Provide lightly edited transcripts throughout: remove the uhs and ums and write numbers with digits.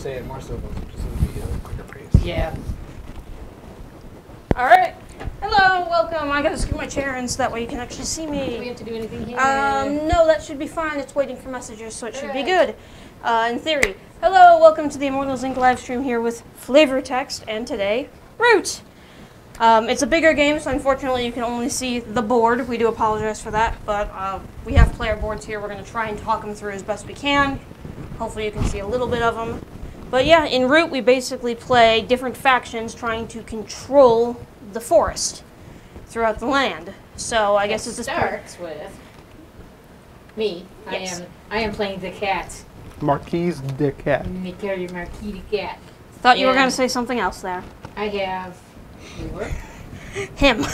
say it more so, just would be a quicker pace. Yeah. Alright. Hello, welcome. I gotta scoot my chair in so that way you can actually see Do we me. have to do anything here? No, that should be fine. It's waiting for messages, so it should be good. In theory. Hello, welcome to the Immortals Inc. live stream here with Flavor Text, and today, Root. It's a bigger game, so unfortunately you can only see the board. We do apologize for that, but we have player boards here. We're going to try and talk them through as best we can. Hopefully you can see a little bit of them. But yeah, in Root we basically play different factions trying to control the forest throughout the land. So I guess it's starts with me. Yes. I am playing the cat. Marquise the cat. Mikari Marquis the cat. Thought you were And going to say something else there. I have Him.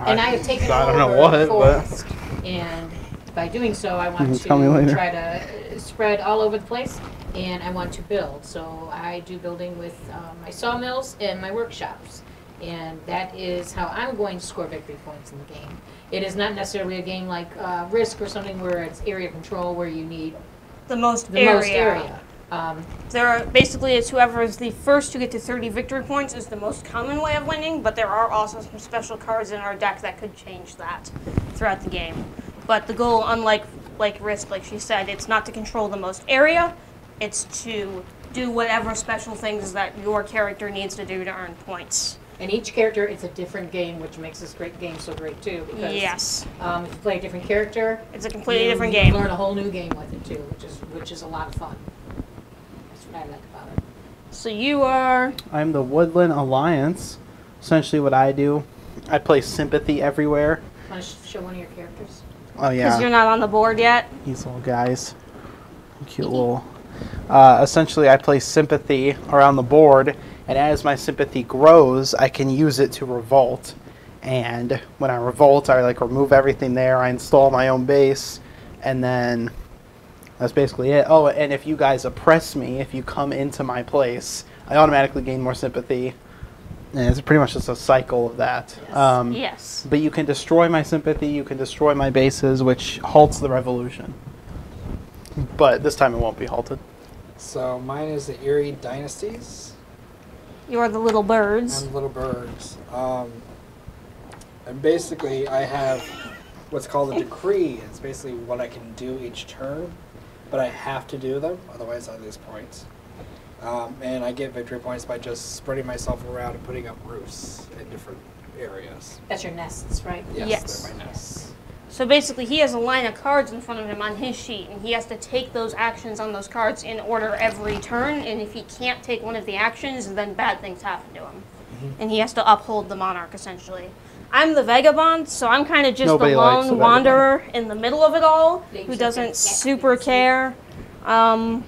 and I have taken I don't over know what, the but forest. And by doing so, I want Tell me later. to try to spread all over the place, and I want to build. So I do building with my sawmills and my workshops. And that is how I'm going to score victory points in the game. It is not necessarily a game like Risk or something where it's area control where you need The most the area. most area. There are basically it's whoever is the first to get to 30 victory points is the most common way of winning, but there are also some special cards in our deck that could change that throughout the game. But the goal, unlike Risk, like she said, it's not to control the most area, it's to do whatever special things that your character needs to do to earn points. And each character, it's a different game, which makes this great game so great too. Because, Yes. if you play a different character, It's a completely you different game. learn a whole new game with it too, which is a lot of fun. That's what I like about it. So you are... I'm the Woodland Alliance. Essentially what I do, I play Sympathy everywhere. Want to show one of your characters? Oh Because yeah, you're not on the board yet. these little guys. Cute little... essentially I play Sympathy around the board, and as my Sympathy grows, I can use it to revolt. And when I revolt, I remove everything there, I install my own base, and then that's basically it. Oh, and if you guys oppress me, if you come into my place, I automatically gain more sympathy. And it's pretty much just a cycle of that. Yes. Yes. But you can destroy my sympathy, you can destroy my bases, which halts the revolution. But this time it won't be halted. So mine is the Erie Dynasties. You are the little birds. I'm Little Birds. And basically I have what's called a decree. It's basically what I can do each turn, but I have to do them, otherwise I lose points. And I get victory points by just spreading myself around and putting up roofs in different areas. That's your nests, right? Yes. They're my nests. So basically, he has a line of cards in front of him on his sheet, and he has to take those actions on those cards in order every turn, and if he can't take one of the actions, then bad things happen to him. And he has to uphold the monarch, essentially. I'm the vagabond, so I'm kind of just Nobody the likes the lone wanderer in the middle of it all, who doesn't super care about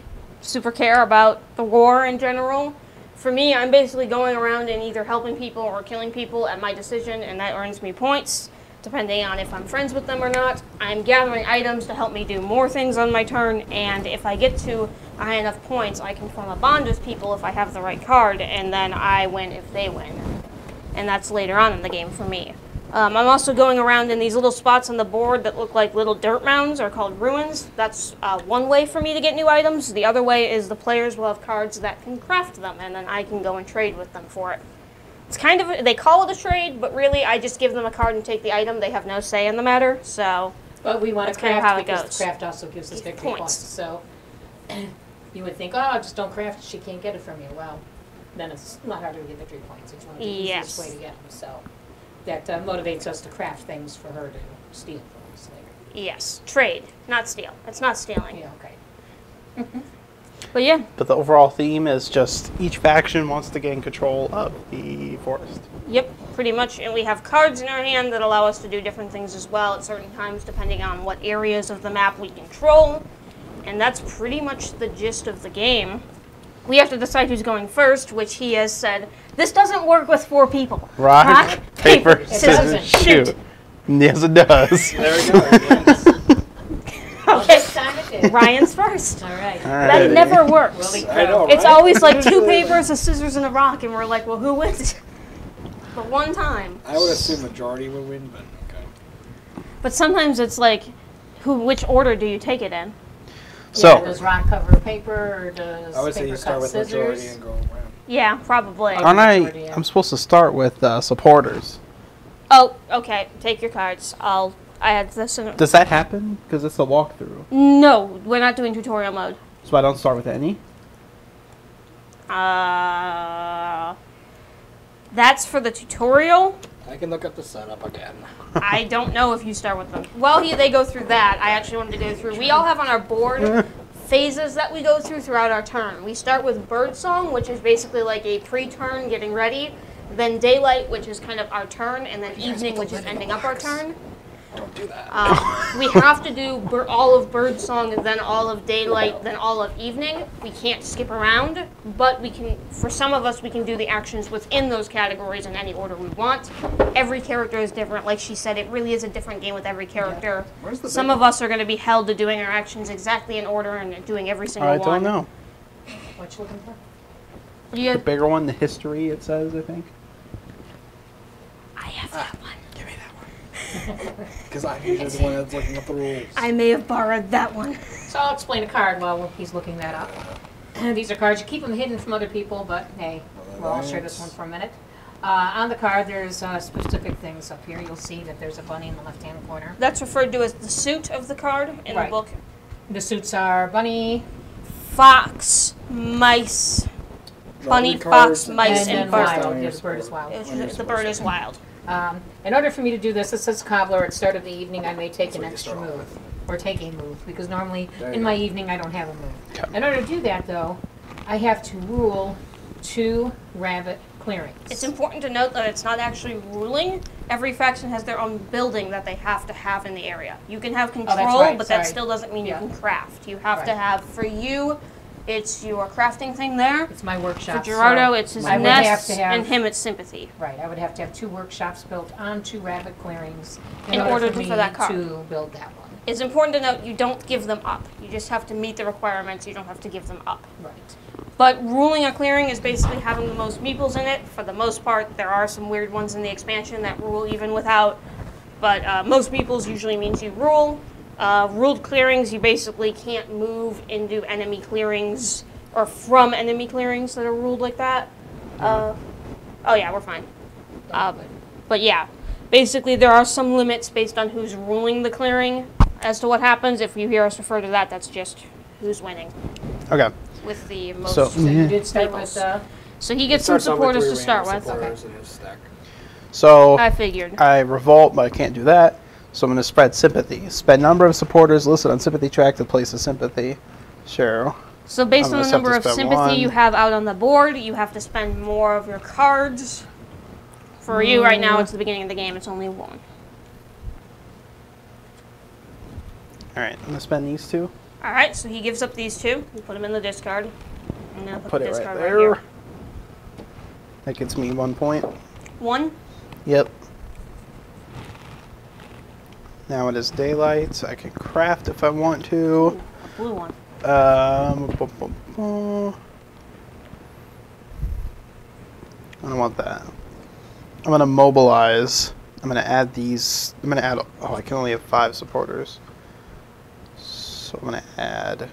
the war in general. For me, I'm basically going around and either helping people or killing people at my decision, and that earns me points. Depending on if I'm friends with them or not. I'm gathering items to help me do more things on my turn, and if I get to high enough points, I can form a bond with people if I have the right card, and then I win if they win. And that's later on in the game for me. I'm also going around in these little spots on the board that look like little dirt mounds, are called ruins. That's one way for me to get new items. The other way is the players will have cards that can craft them, and then I can go and trade with them for it. It's kind of, they call it a trade, but really I just give them a card and take the item. They have no say in the matter, so. But we want to That's kind of how craft it because goes. craft also gives us victory points. So you would think, oh, just don't craft, she can't get it from you. Well, then it's not hard to get victory points. It's one of the easiest way to get them. So that motivates us to craft things for her to steal from us later. Yes, trade, not steal. It's not stealing. Yeah, okay. But yeah, But the overall theme is just each faction wants to gain control of the forest. yep, pretty much. And we have cards in our hand that allow us to do different things as well at certain times, depending on what areas of the map we control. And that's pretty much the gist of the game. We have to decide who's going first, which he has said, this doesn't work with 4 people. Rock, paper, scissors, scissors, shoot. Yes, it does. There we go. Yes. Okay, This time it did. Ryan's first. All right. That never works. Will be I know, It's right? always like 2 papers, a scissors, and a rock, and we're like, well, who wins? But one time. I would assume majority would win, but okay. But sometimes it's like, which order do you take it in? So, Yeah, does rock cover paper, or does I would say paper you start cut with majority scissors? and go around. Yeah, probably. Okay. aren't I? Majority, yeah. I'm supposed to start with supporters. Oh, okay. Take your cards. I had this in. Does that happen? Because it's a walkthrough. No, we're not doing tutorial mode. So I don't start with any? That's for the tutorial. I can look up the setup again. I don't know if you start with them. While they go through that, I actually wanted to go through. We all have on our board phases that we go through throughout our turn. We start with birdsong, which is basically like a pre-turn, getting ready. Then daylight, which is kind of our turn, and then evening, which is ending up our turn. Don't do that. We have to do all of birdsong, then all of daylight, then all of evening. We can't skip around, but we can. For some of us, we can do the actions within those categories in any order we want. Every character is different. Like she said, it really is a different game with every character. Where's the Some big of us are going to be held to doing our actions exactly in order and doing every single I one. don't know. What you looking for? Yeah, The bigger one, the history, it says, I think. I have that one. Give me that one. Because I'm usually the one that's looking up the rules. I may have borrowed that one. So I'll explain a card while he's looking that up. These are cards. You keep them hidden from other people, but hey, well, I'll share this one for a minute. On the card, there's specific things up here. You'll see that there's a bunny in the left-hand corner. That's referred to as the suit of the card in the Right. book. The suits are bunny, Fox, mice. Bunny, fox, mice, and and then bird. wild. Yeah, the bird is wild. The bird is wild. In order for me to do this, it says cobbler. At the start of the evening, I may take That's an what you extra start off move, or take a move, because normally There you in go. my evening I don't have a move. Okay. In order to do that, though, I have to rule 2 rabbit clearings. It's important to note that it's not actually ruling. Every faction has their own building that they have to have in the area. You can have control, right, but sorry. that still doesn't mean Yeah. you can craft. You have to Right. have, for you, it's your crafting thing there. It's my workshop. For Gerardo, so it's his I would have nest, to have- and him, it's sympathy. Right, I would have to have 2 workshops built onto rabbit clearings In order for me for that card. to build that one. It's important to note you don't give them up. You just have to meet the requirements. You don't have to give them up. Right. But ruling a clearing is basically having the most meeples in it. For the most part, there are some weird ones in the expansion that rule even without. But most meeples usually means you rule. Ruled clearings, you basically can't move into enemy clearings or from enemy clearings that are ruled like that. Oh yeah, we're fine. But yeah, basically there are some limits based on who's ruling the clearing as to what happens. If you hear us refer to that, that's just who's winning Okay. with the most. So- So you did start Meeples. with So he gets some Starts off with supporters 3 to start random with. supporters in his stack. So I figured. I revolt, but I can't do that. So I'm going to spread sympathy. Spend number of supporters listed on sympathy track to place a sympathy. Sure. So based I'm on gonna the number have of to spend sympathy one. you have out on the board, you have to spend more of your cards. For you right now, it's the beginning of the game. It's only 1. All right. I'm going to spend these 2. All right. So he gives up these 2. You put them in the discard. And now Put the it right discard there. here. That gets me 1 point. 1. Yep. Now it is daylight. I can craft if I want to. Blue 1. I don't want that. I'm gonna mobilize. I'm gonna add these. I'm gonna add. Oh, I can only have 5 supporters. So I'm gonna add.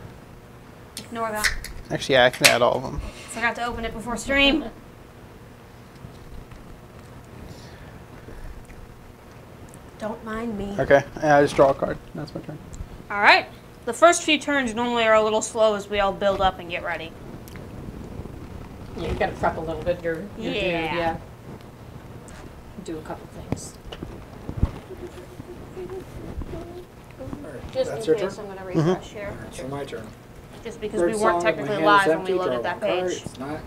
Ignore that. Actually, yeah, I can add all of them. Forgot to open it before stream. Don't mind me. Okay, and I just draw a card. That's my turn. All right. The first few turns normally are a little slow as we all build up and get ready. Yeah, you gotta prep a little bit. Your dude, Yeah. yeah. Do a couple things. Just That's in your case, turn? I'm going to refresh here. It's my turn. Just because Third we song, weren't my technically hand is live when empty, we draw loaded that one card. page. It's not.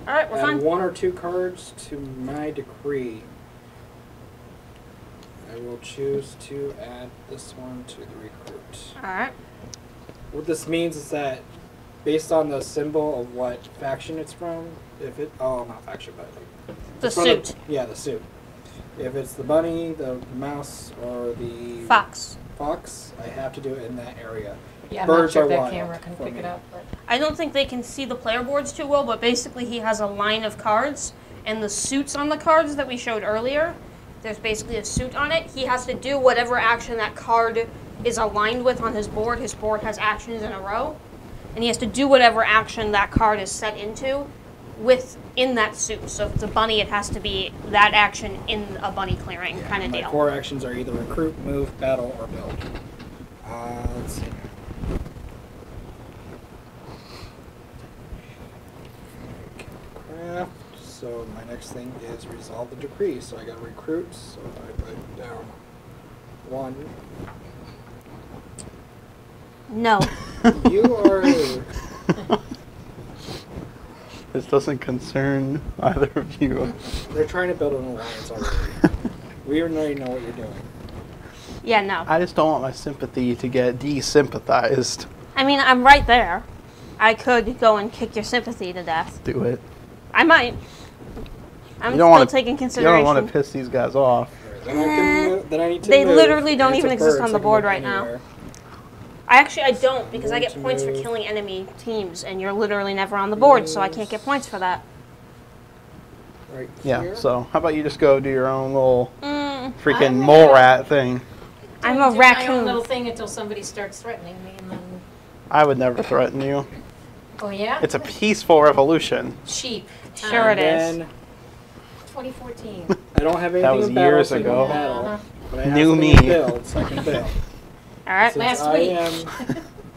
All right, we're Add fine. 1 or 2 cards to my decree. I will choose to add this one to the recruit. All right. What this means is that, based on the symbol of what faction it's from, if it not faction, but like The it's from suit. yeah, the suit. If it's the bunny, the mouse, or the Fox. fox, I have to do it in that area. Yeah, I'm Birds not sure are if that wild camera can for pick me. it up, but I don't think they can see the player boards too well, but basically he has a line of cards, and the suits on the cards that we showed earlier, there's basically a suit on it. He has to do whatever action that card is aligned with on his board has actions in a row, and he has to do whatever action that card is set into within that suit. So if it's a bunny, it has to be that action in a bunny clearing kind of My deal. 4 actions are either recruit, move, battle, or build. Let's see. Craft. So my next thing is resolve the decree. So I got recruits. So I put down 1. No. You are. This doesn't concern either of you. They're trying to build an alliance already. We already know what you're doing. Yeah, no. I just don't want my sympathy to get desympathized. I mean, I'm right there. I could go and kick your sympathy to death. Do it. I might. I'm You don't still wanna- taking You consideration. don't want to piss these guys off. Then I can move, then I need to They move, literally don't and it's even a exist bird, on so the I can board move right now. anywhere. I don't because I Going get to points for move. killing enemy teams, and you're literally never on the board, so I can't get points for that. Right Yeah, here. so how about you just go do your own little freaking I'm mole gonna- rat thing? I'm I'll a do my own raccoon. little thing until somebody starts threatening me, and then. I would never threaten you. Oh yeah. It's a peaceful revolution. Cheap. Sure it is. Then 2014. I don't have anything That was in battle, years so I can ago. battle, Uh-huh. but I have New something me. to build, so I can build. All right. Since Last I week.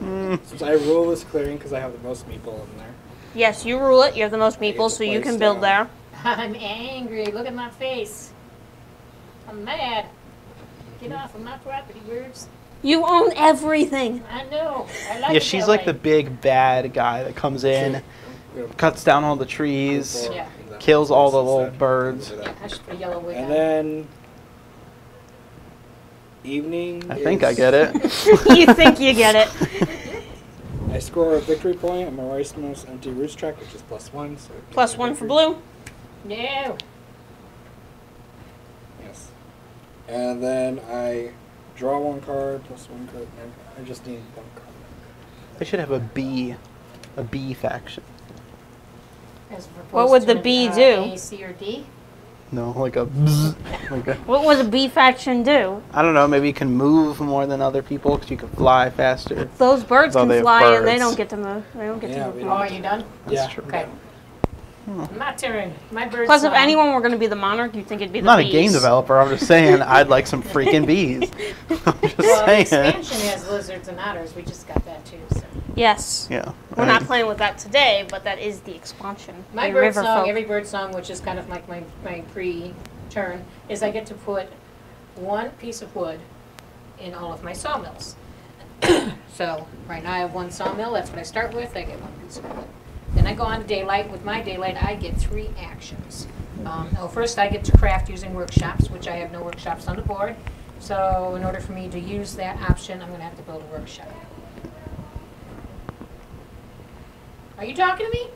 am, since I rule this clearing because I have the most meeple in there. Yes, you rule it. You have the most I get meeples, to so you place can build down. there. I'm angry. Look at my face. I'm mad. Get off of my property, birds. You own everything. I know. I like Yeah, it she's that like way. the big bad guy that comes in, cuts down all the trees, Yeah. kills all the little birds. Yeah, I should put a yellow wig And on. then evening. I think I get it. You think you get it. I score a victory point on my rightmost empty roots track, which is +1. So it Plus gives me 1 for victory. blue. No. Yes. And then I draw 1 card, +1 card. And I just need 1 card. They should have a B faction. As opposed What would to the an, B do? A, C, or D? No, like a bzz, like a. What would the B faction do? I don't know. Maybe you can move more than other people because you can fly faster. Those birds Though can they have fly and they birds. don't get to move. They don't get Yeah, to we move. Oh, are you done? That's Yeah. true. Okay. My turn. My bird's Plus, if song. anyone were going to be the monarch, you'd think it'd be I'm the not a bees. game developer. I'm just saying I'd like some freaking bees. I'm just Well, the saying. expansion has lizards and otters. We just got that too. So. Yes. Yeah. We're not playing with that today, but that is the expansion. My the bird river song, folk. every bird song, which is kind of like my pre-turn, is I get to put 1 piece of wood in all of my sawmills. So right now I have 1 sawmill. That's what I start with. I get 1 piece of wood. Then I go on to daylight. With my daylight, I get 3 actions. First, I get to craft using workshops, which I have no workshops on the board. So in order for me to use that option, I'm going to have to build a workshop. Are you talking to me?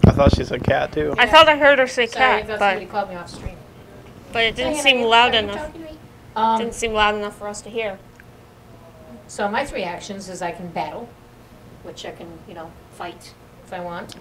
I thought she said cat too. I thought I heard her say Sorry, I cat, thought but somebody called me off stream. it didn't Diana, seem are loud you enough. talking to me? Didn't seem loud enough for us to hear. So my 3 actions is I can battle, which I can, fight if I want.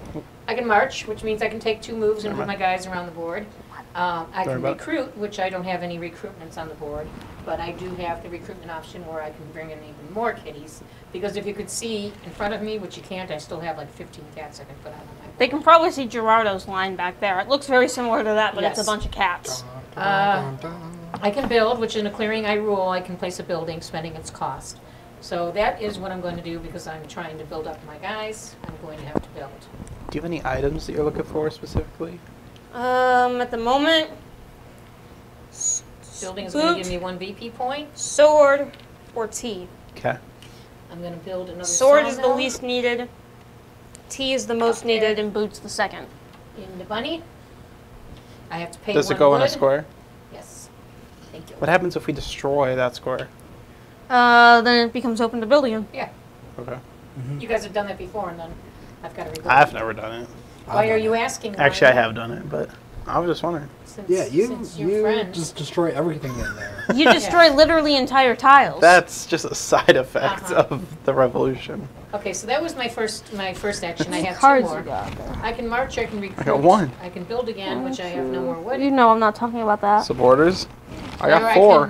I can march, which means I can take 2 moves and move my guys around the board. I Sorry can about- recruit, which I don't have any recruitments on the board, but I do have the recruitment option where I can bring in even more kitties. Because if you could see in front of me, which you can't, I still have like 15 cats I can put out on my board. They can probably see Gerardo's line back there. It looks very similar to that, but it's Yes. a bunch of cats. I can build, which in a clearing I rule, I can place a building spending its cost. So that is what I'm going to do because I'm trying to build up my guys. I'm going to have to build. Do you have any items that you're looking for specifically? At the moment, Building is going to boot, give me 1 VP point. sword, or tea. Okay. I'm going to build another Sword is the sawmill least needed. Tea is the most Up there. needed, and boots the second. in the bunny. I have to pay Does 1 it go in a wood. square? Yes. Thank you. What happens if we destroy that square? Then it becomes open to build again. Yeah. Okay. You guys have done that before, and then I've got to rebuild. I've never done it. Why are you asking? Actually, I Ryan? have done it, but I was just wondering. Since, Yeah, since you're you friends. just destroy everything in there. You destroy literally entire tiles. That's just a side effect Uh-huh. of the revolution. Okay, so that was my first action. I have 2 cards more. you got there. I can march. I can recruit. got 1. I can build again, which I have no more wood. You know I'm not talking about that. Supporters? I got Or 4. I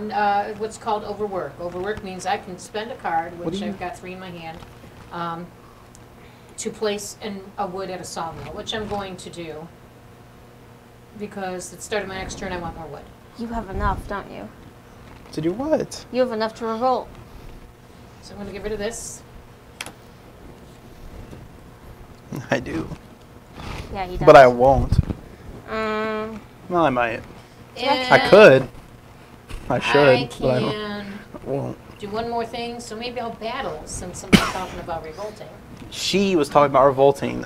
can, what's called overwork. Overwork means I can spend a card, What which do you- I've got 3 in my hand, to place a wood at a sawmill, which I'm going to do. Because at the start of my next turn, I want more wood. You have enough, don't you? To do what? You have enough to revolt. So I'm going to get rid of this. I do. Yeah, he does. But I won't. Um, Well, I might. And I could. I I should, but I can won't. do one more thing, so maybe I'll battle since somebody's talking about revolting. She was talking about revolting.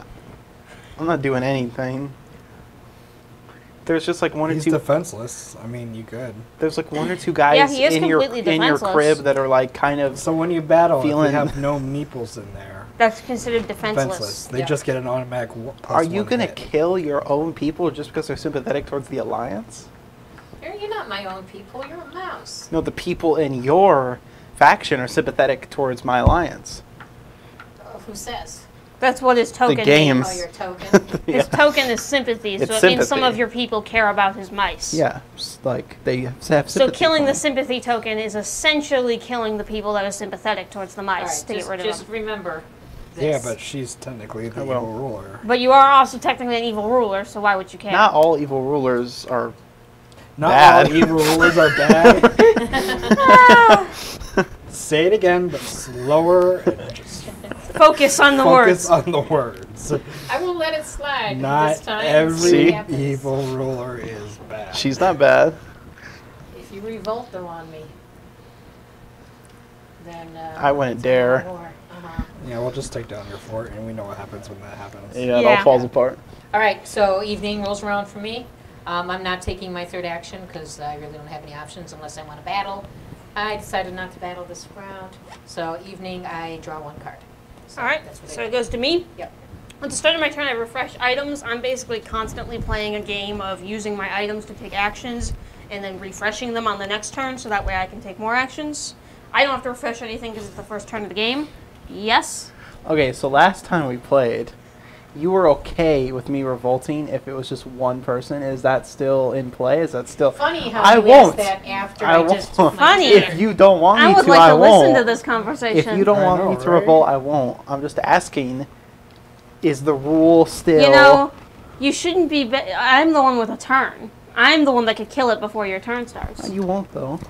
I'm not doing anything. There's just like one or He's two. defenseless. I mean, you could. There's like 1 or 2 guys Yeah, he is in your completely in your defenseless. crib that are like kind of. So when you battle, if you Feeling- have no meeples in there, that's considered defenseless. defenseless. They Yeah. just get an automatic Are you +1 gonna hit. kill your own people just because they're sympathetic towards the alliance? You're not my own people, you're a mouse. No, the people in your faction are sympathetic towards my alliance. Oh, who says? That's what his token The game. means. Oh, your token. Yeah. His token is sympathy, so It's it means some sympathy. of your people care about his mice. Yeah, like they have sympathy. So killing for the him. sympathy token is essentially killing the people that are sympathetic towards the mice Alright, to get rid of just them. remember this. Yeah, but she's technically the I will. evil ruler. But you are also technically an evil ruler, so why would you care? Not all evil rulers are. Not Bad. all evil rulers are bad. Say it again, but slower and just Focus on the focus words. on the words. I will let it slide this Not time. and see every what happens. evil ruler is bad. She's not bad. If you revolt though on me, then I wouldn't it's dare. a war. Uh-huh. Yeah, we'll just take down your fort, and we know what happens when that happens. Yeah, it Yeah. all falls apart. All right, so evening rolls around for me. I'm not taking my 3rd action because I really don't have any options unless I want to battle. I decided not to battle this round, so evening I draw 1 card. So Alright, that's what I so do. it goes to me. Yep. At the start of my turn, I refresh items. I'm basically constantly playing a game of using my items to take actions and then refreshing them on the next turn so that way I can take more actions. I don't have to refresh anything because it's the first turn of the game. Yes. Okay, so last time we played, you were okay with me revolting if it was just one person. Is that still in play? Is that still? Funny how I you won't. asked that after I I just won't. took my Funny. turn. If you don't want me I would to, like I to won't. listen to this conversation. If you don't I want know, me to right? revolt, I won't. I'm just asking. Is the rule still? You know, you shouldn't be. I'm the one with a turn. I'm the one that could kill it before your turn starts. You won't though.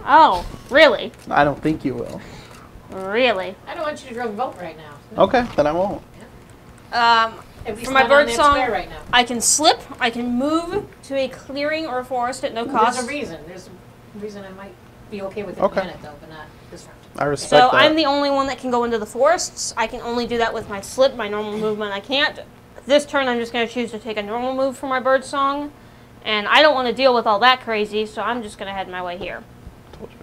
Oh, really? I don't think you will. Really? I don't want you to revolt right now. No. Okay, then I won't. At least For my not on bird that song, square right now. I can slip. I can move to a clearing or a forest at no cost. There's a reason. There's a reason I might be okay with it Okay. in a minute though, but not this round. I respect So that. I'm the only one that can go into the forests. I can only do that with my slip, my normal movement. I can't. This turn, I'm just going to choose to take a normal move for my bird song, and I don't want to deal with all that crazy, so I'm just going to head my way here. Told you.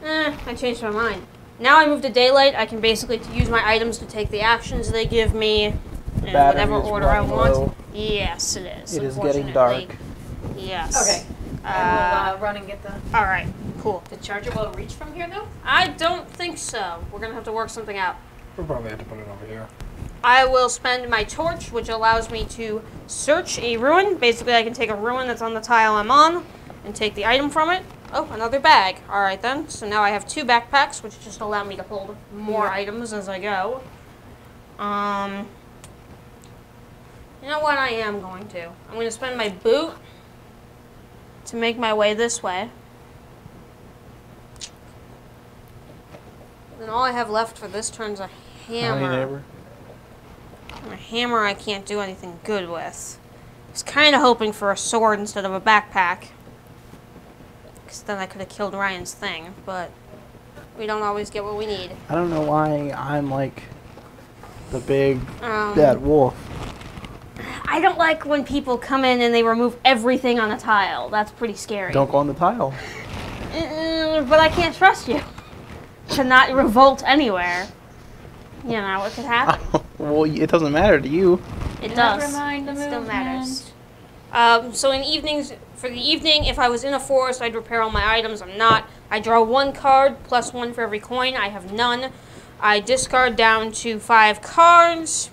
I changed my mind. Now I move to daylight. I can basically use my items to take the actions they give me in Battery whatever is order I running want. low. Yes, it is. It is getting dark. Unfortunately. Yes. Okay. I will run and get the All right. Cool. charger. Will it reach from here though? I don't think so. We're gonna have to work something out. We'll probably have to put it over here. I will spend my torch, which allows me to search a ruin. Basically, I can take a ruin that's on the tile I'm on and take the item from it. Oh, another bag. All right then. So now I have 2 backpacks, which just allow me to hold more items as I go. You know what I am going to? I'm going to spend my boot to make my way this way. Then all I have left for this turn's a hammer. Hi, neighbor. A hammer I can't do anything good with. I was kind of hoping for a sword instead of a backpack. Because then I could have killed Ryan's thing, but we don't always get what we need. I don't know why I'm like the big Um, bad wolf. I don't like when people come in and they remove everything on a tile. That's pretty scary. Don't go on the tile. But I can't trust you to not revolt anywhere. You know, what could happen. Well, it doesn't matter to you. It does. Never mind the It still matters. movement. So in evenings, for the evening, if I was in a forest, I'd repair all my items. I'm not. I draw 1 card, plus 1 for every coin. I have none. I discard down to 5 cards.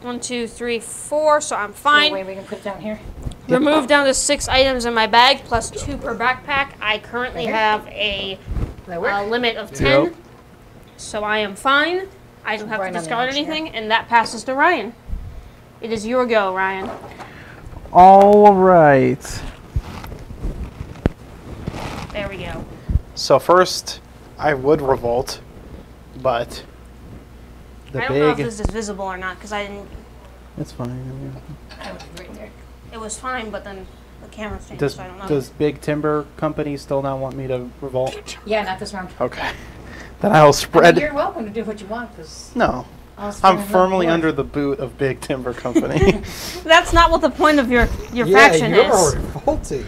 1, 2, 3, 4, so I'm fine. No way we can put it down here. Yep. Remove down to 6 items in my bag, plus 2 per backpack. I currently have a That work? limit of 10, Yep. so I am fine. I don't have Right to on the discard edge here. anything, and that passes to Ryan. It is your go, Ryan. All right. There we go. So first, I would revolt, but the I don't know if big. this is visible or not, because I didn't. It's fine. I would be right there. It was fine, but then the camera changed, Does so I don't know. does Big Timber Company still not want me to revolt? Yeah, not this round. Okay. Then I'll I mean, spread. you're welcome to do what you want, because No, I'll I'm firmly under the boot of Big Timber Company. That's not what the point of your Yeah, faction you're is. revolting.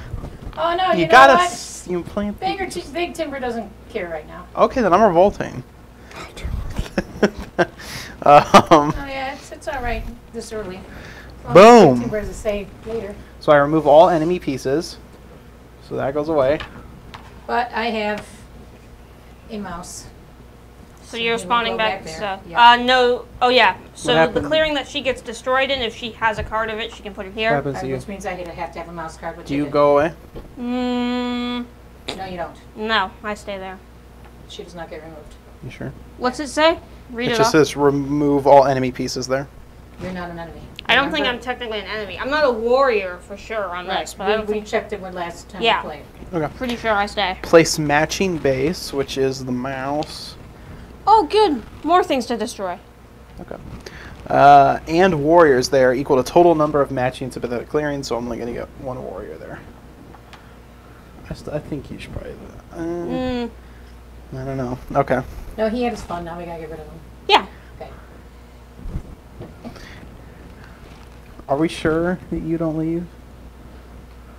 Oh, no, you you know gotta what? you plant. Big Timber doesn't care right now. Okay, then I'm revolting. Oh, yeah, it's all right this early. As long as Boom. Big Timber has a say later. So I remove all enemy pieces. So that goes away. But I have a mouse. So we you're will spawning go back. back So, there. Yeah. no. Oh yeah. So the happened- clearing that she gets destroyed in, if she has a card of it, she can put it What here. happens to you? Which means I have to have a mouse card. Which Do I you did. go away? Mm, No, you don't. no, I stay there. She does not get removed. You sure? What's it say? Read It it just off. says remove all enemy pieces there. You're not an enemy. I don't think I'm Remember? technically an enemy. I'm not a warrior for sure on this, but I don't we think. checked it when last time Yeah. we played. Okay. Pretty sure I stay. Place matching base, which is the mouse. Oh, good. More things to destroy. Okay. And warriors there equal to total number of matching sympathetic clearings, so I'm only going to get 1 warrior there. I think you should probably do that. Mm, I don't know. Okay. No, he had his fun. Now we gotta get rid of him. yeah. Okay. Are we sure that you don't leave?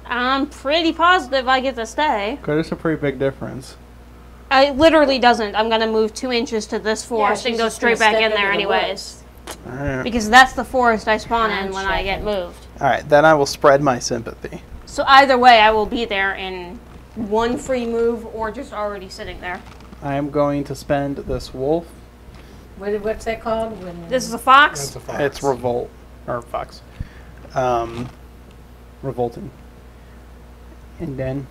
I'm pretty positive I get to stay. Because it's a pretty big difference. I literally doesn't. I'm gonna move 2 inches to this forest she's and go just straight gonna back step in there into the anyways. Alright. Because that's the forest I spawn in I'm when I get checking. moved. Alright, then I will spread my sympathy. So either way, I will be there in 1 free move or just already sitting there. I am going to spend this wolf. What's that called? When This is a fox. That's a fox. It's revolt. Or fox. Revolting. And then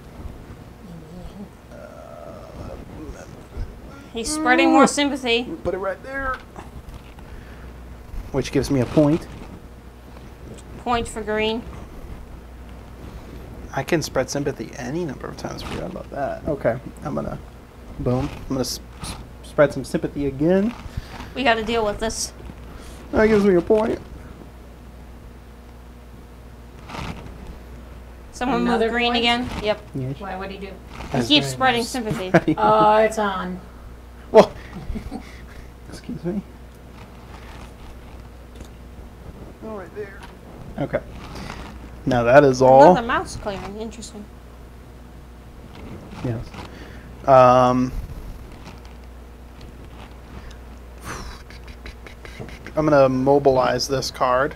He's spreading more sympathy. put it right there. Which gives me a point. Point for green. I can spread sympathy any number of times. Forgot about that. Okay, I'm gonna, boom. I'm gonna spread some sympathy again. We got to deal with this. That gives me a point. Someone Another move green point? again. Yep. Yes. Why? What do you do? He That's keeps very spreading nice. sympathy. Oh, it's on. Well, excuse me. Oh, right there. Okay. Now that is all. Another mouse clearing. Interesting. Yes. I'm gonna mobilize this card.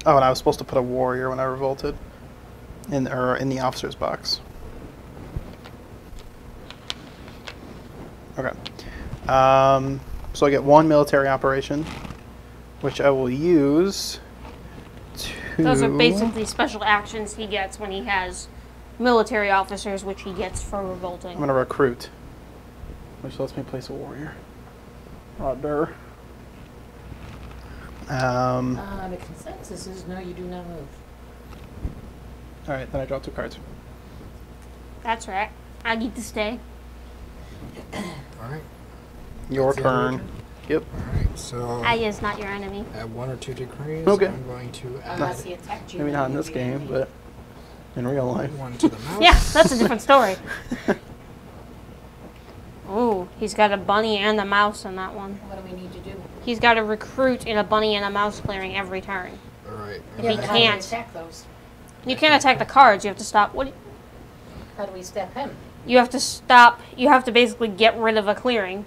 Oh, and I was supposed to put a warrior when I revolted, in the officer's box. Okay. So I get 1 military operation, which I will use to. Those are basically special actions he gets when he has military officers, which he gets for I'm revolting. gonna recruit, which lets me place a warrior. Roger. The consensus is no, you do not move. All right, then I draw 2 cards. That's right. I get to stay. All right. Your That's the other turn. turn? Yep. All right. So I is not your enemy. at 1 or 2 degrees, Okay. I'm going to add Unless he attacked you. Maybe then not in you'd this be game, enemy. but in real life. 1 to the mouse. Yeah, that's a different story. Ooh, he's got a bunny and a mouse in that one. What do we need to do? He's got to recruit in a bunny and a mouse clearing every turn. All right. He Yeah, but how do we can't. attack those? You can't attack the cards. You have to stop. What? How do we step him? You have to stop. You have to basically get rid of a clearing.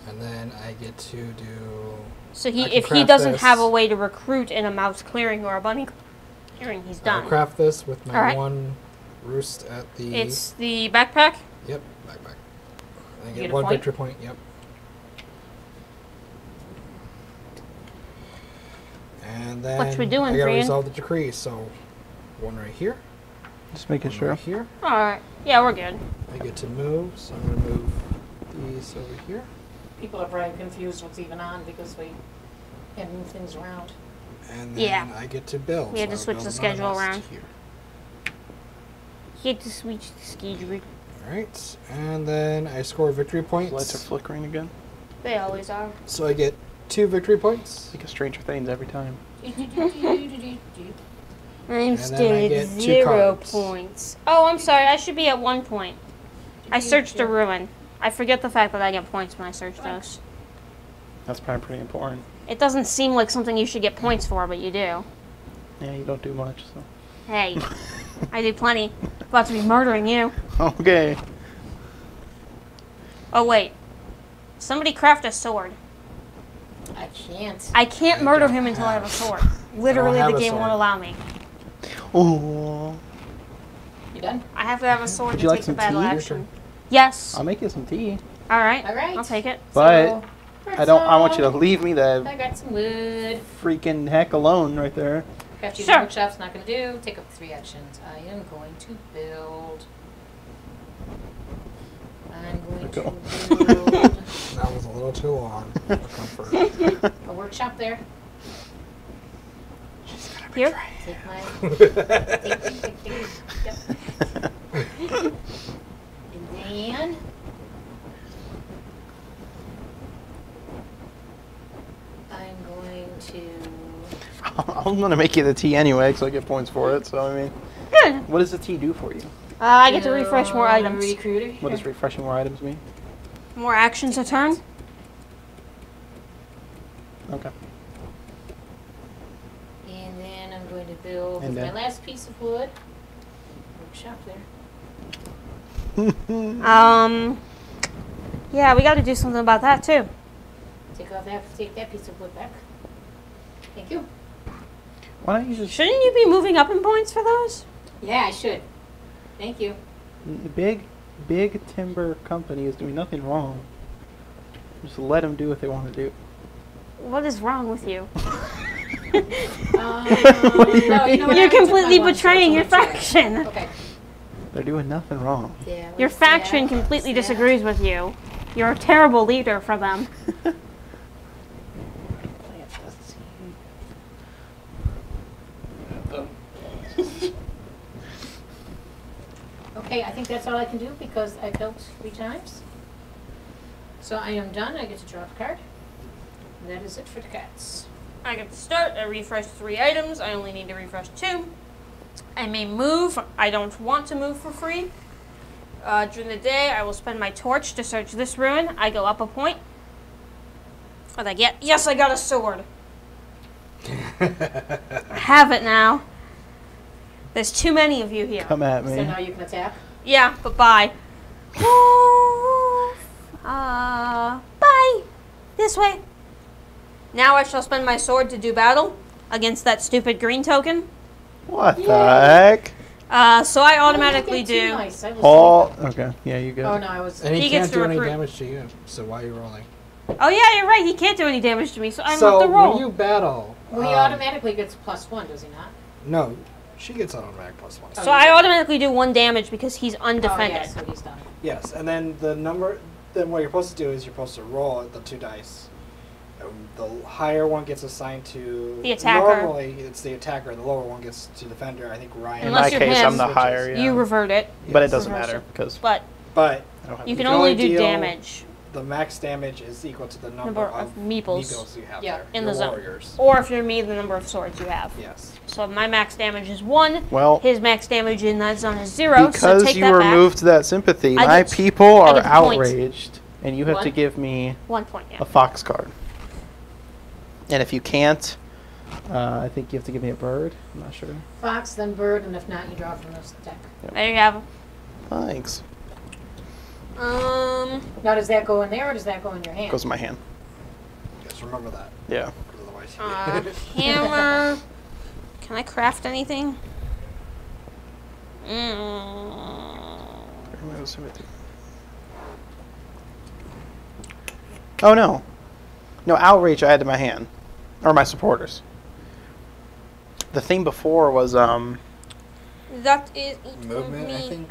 And then I get to do. So I can if he craft doesn't this. have a way to recruit in a mouse clearing or a bunny clearing, he's I'll done. craft this with my All right. 1 roost at the. It's the backpack. Yep, backpack. I You get get a 1 point? victory point. Yep. And then What you doing, I gotta friend? resolve the decree. So one right here, Just making one sure. right here. Alright. Yeah, we're good. I get to move, so I'm gonna move these over here. People are probably confused what's even on because we had to move things around. And then Yeah. I get to build. We had so to I switch build the schedule another nest around. Here. Get to switch the schedule. Alright, and then I score victory points. Lights are flickering again. They always are. So I get 2 victory points. Like a Stranger Things every time. I'm then still I at get 2 0 cards. points. Oh, I'm sorry. I should be at 1 point. I searched a ruin. I forget the fact that I get points when I search those. That's probably pretty important. It doesn't seem like something you should get points for, but you do. Yeah, you don't do much, so. Hey, I do plenty. About to be murdering you. Okay. Oh, wait. Somebody craft a sword. I can't. I can't I murder don't him until I have a have- sword. Literally, have the a game sword. won't allow me. Oh. You done? I have to have a sword Would to you like take the some battle tea? Your action. turn. Yes. I'll make you some tea. All right. All right. I'll take it. But So, I don't. I want you to leave me the I got some wood. freaking heck alone right there. Craft using Sure. workshop's not going to do. Take up 3 actions. I am going to build. I'm going Go. to build That was a little too long for comfort. a workshop there. Here. Take my. Take. Yep. And then. I'm going to. I'm gonna make you the tea anyway, because I get points for it. So I mean, Good. what does the tea do for you? I get to refresh more items. Recruiter. What does refreshing more items mean? More actions a turn. Okay. And then I'm going to build And with my then? last piece of wood. Workshop there. Yeah, we got to do something about that too. Take that piece of wood back. Thank you. Why don't you just Shouldn't you be moving up in points for those? Yeah, I should. Thank you. big timber company is doing nothing wrong. Just let them do what they want to do. What is wrong with you? No, you know what? I You're already took completely my one, so betraying your it's only 2. faction. Okay. They're doing nothing wrong. Yeah, Your what's faction that? completely What's that? disagrees with you. You're a terrible leader for them. Okay, I think that's all I can do because I built 3 times. So I am done. I get to draw a card. And that is it for the cats. I get to start. I refresh 3 items. I only need to refresh 2. I may move. I don't want to move for free. During the day, I will spend my torch to search this ruin. I go up a point. What I get? Yes, I got a sword. I have it now. There's too many of you here. Come at So me. now you can attack. Yeah, but bye. Bye. This way. Now I shall spend my sword to do battle against that stupid green token. What the heck? So I automatically Oh, too do. nice. I was All okay. Yeah, you Oh go. no, I was. And he He gets can't to do any recruit. damage to you. So why are you rolling? Oh yeah, you're right. He can't do any damage to me, so I'm so off the roll. when you battle, Well, he automatically gets +1, does he not? no, she gets an automatic +1. So I automatically do 1 damage because he's Oh, undefended. yeah, so he's done. Yes, and then the number. Then what you're supposed to do is you're supposed to roll the 2 dice. The higher one gets assigned to The attacker. Normally, it's the attacker. The lower one gets to defender. I think Ryan. In Unless my you're case, him. I'm the switches. higher. Yeah. You revert it, But it Yes. doesn't Reversal. matter because but But I don't have. you to can can only only do deal- damage. the max damage is equal to the number, Number of of meeples. you have Yeah, there. in your the zone. warriors. Or if you're me, the number of swords you have. Yes. So my max damage is 1. Well, His max damage in that zone is 0. So because take you that back. removed that sympathy, I my get- people I are get the point. outraged, and you have to What? give me 1 point. Yeah. a fox card. And if you can't, I think you have to give me a bird. I'm not sure. Fox, then bird, and if not, you draw from this deck. There you have 'em. Thanks. Um. Now, does that go in there or does that go in your hand? Goes in my hand. Just remember that. Yeah. 'Cause otherwise, Hammer. Can I craft anything? Oh no. No, outrage I had to my hand. Or my supporters. The thing before was That is Movement, I think.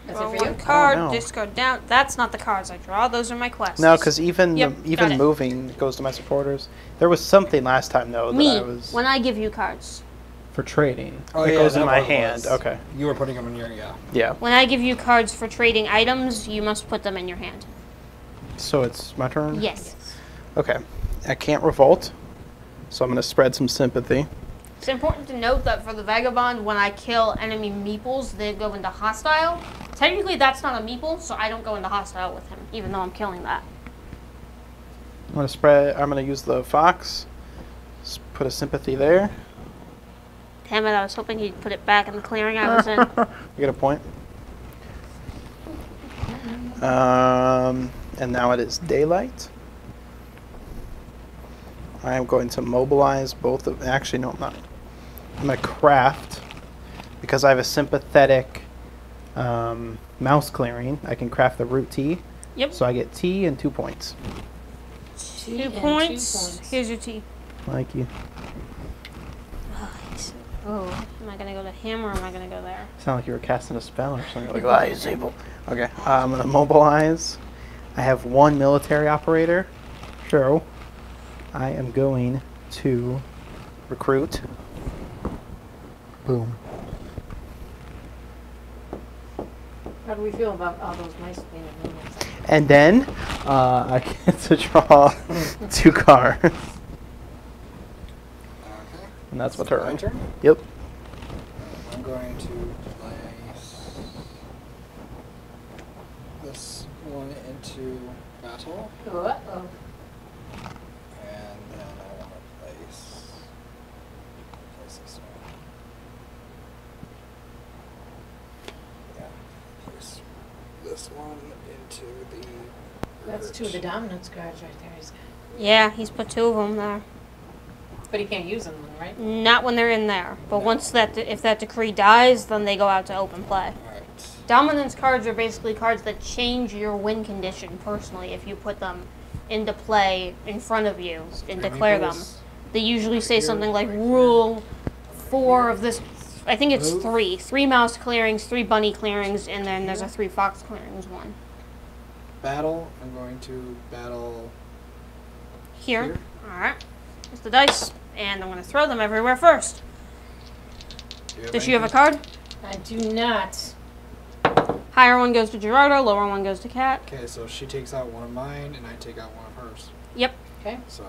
That's Draw it for one you? card, no. discard down. That's not the cards I draw. Those are my quests. no, because even Yep, got even it. moving goes to my supporters. There was something last time though that Me, I was when I give you cards. for trading. Oh, it yeah, goes in that my was what it hand. was. Okay. You were putting them in your, yeah. Yeah. When I give you cards for trading items, you must put them in your hand. So it's my turn. Yes. Okay. I can't revolt, so I'm gonna spread some sympathy. It's important to note that for the Vagabond, when I kill enemy meeples, they go into hostile. Technically, that's not a meeple, so I don't go into hostile with him, even though I'm killing that. I'm gonna spread. I'm gonna use the fox. Put a sympathy there. Damn it, I was hoping he'd put it back in the clearing I was in. You get a point. And now it is daylight. I am going to mobilize both of. Actually, no, I'm not. I'm gonna craft because I have a sympathetic mouse clearing. I can craft the root tea. Yep. So I get tea and 2 points. Tea Two and points. Here's your tea. Thank you. Right. Oh, am I gonna go to him or am I gonna go there? Sound like you were casting a spell or something. Like, ah, he's able. Okay, I'm gonna mobilize. I have one military operator. So I am going to recruit. Boom. How do we feel about all those nice painted movements? And then I get to draw 2 cards. Okay. And that's my My turn. turn? Yep. I'm going to place this one into battle, Uh-oh. and then I want to place this one. Yeah, place this one into the. That's 2 of the dominance cards right there. Yeah, he's put 2 of them there. But he can't use them, right? Not when they're in there. But No. once if that decree dies, then they go out to open play. Alright. Dominance cards are basically cards that change your win condition personally if you put them into play in front of you and declare them. They usually say something like rule 4 of this. I think it's Move. 3. 3 mouse clearings, 3 bunny clearings, and then there's a 3 fox clearings one. Battle. I'm going to battle Here. here. Alright. Here's the dice. And I'm going to throw them everywhere first. Do Does she have a anything? card? I do not. Higher one goes to Gerardo, lower one goes to Kat. Okay, so she takes out one of mine, and I take out one of hers. Yep. Okay. So,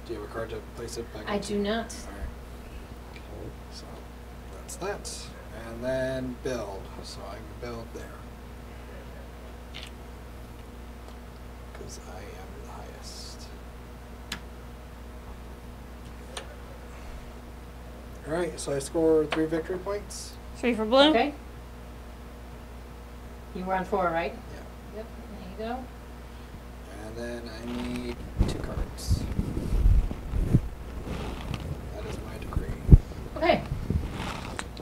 do you have a card to place it back? I into? do not. Alright. So, that's that. And then build. So I can build there. Because I am the highest. Alright, so I score 3 victory points. 3 for blue. Okay. You were on 4, right? Yeah. Yep. There you go. And then I need 2 cards. That is my decree. Okay.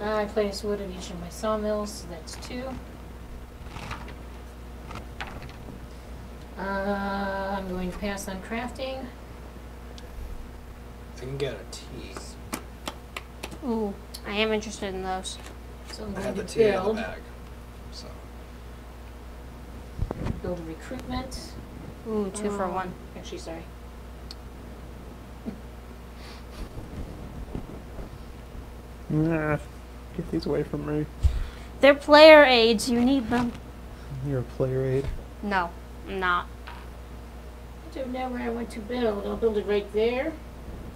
I place wood at each of my sawmills, so that's 2. I'm going to pass on crafting. I can get a tea. Ooh, I am interested in those. So I'm I have going the to tea in the build. bag. So, Build a recruitment. Ooh, 2 for 1. Actually, sorry. Nah, get these away from me. They're player aids. You need them. You're a player aid. No, I'm not. So now where I want to build, I'll build it right there.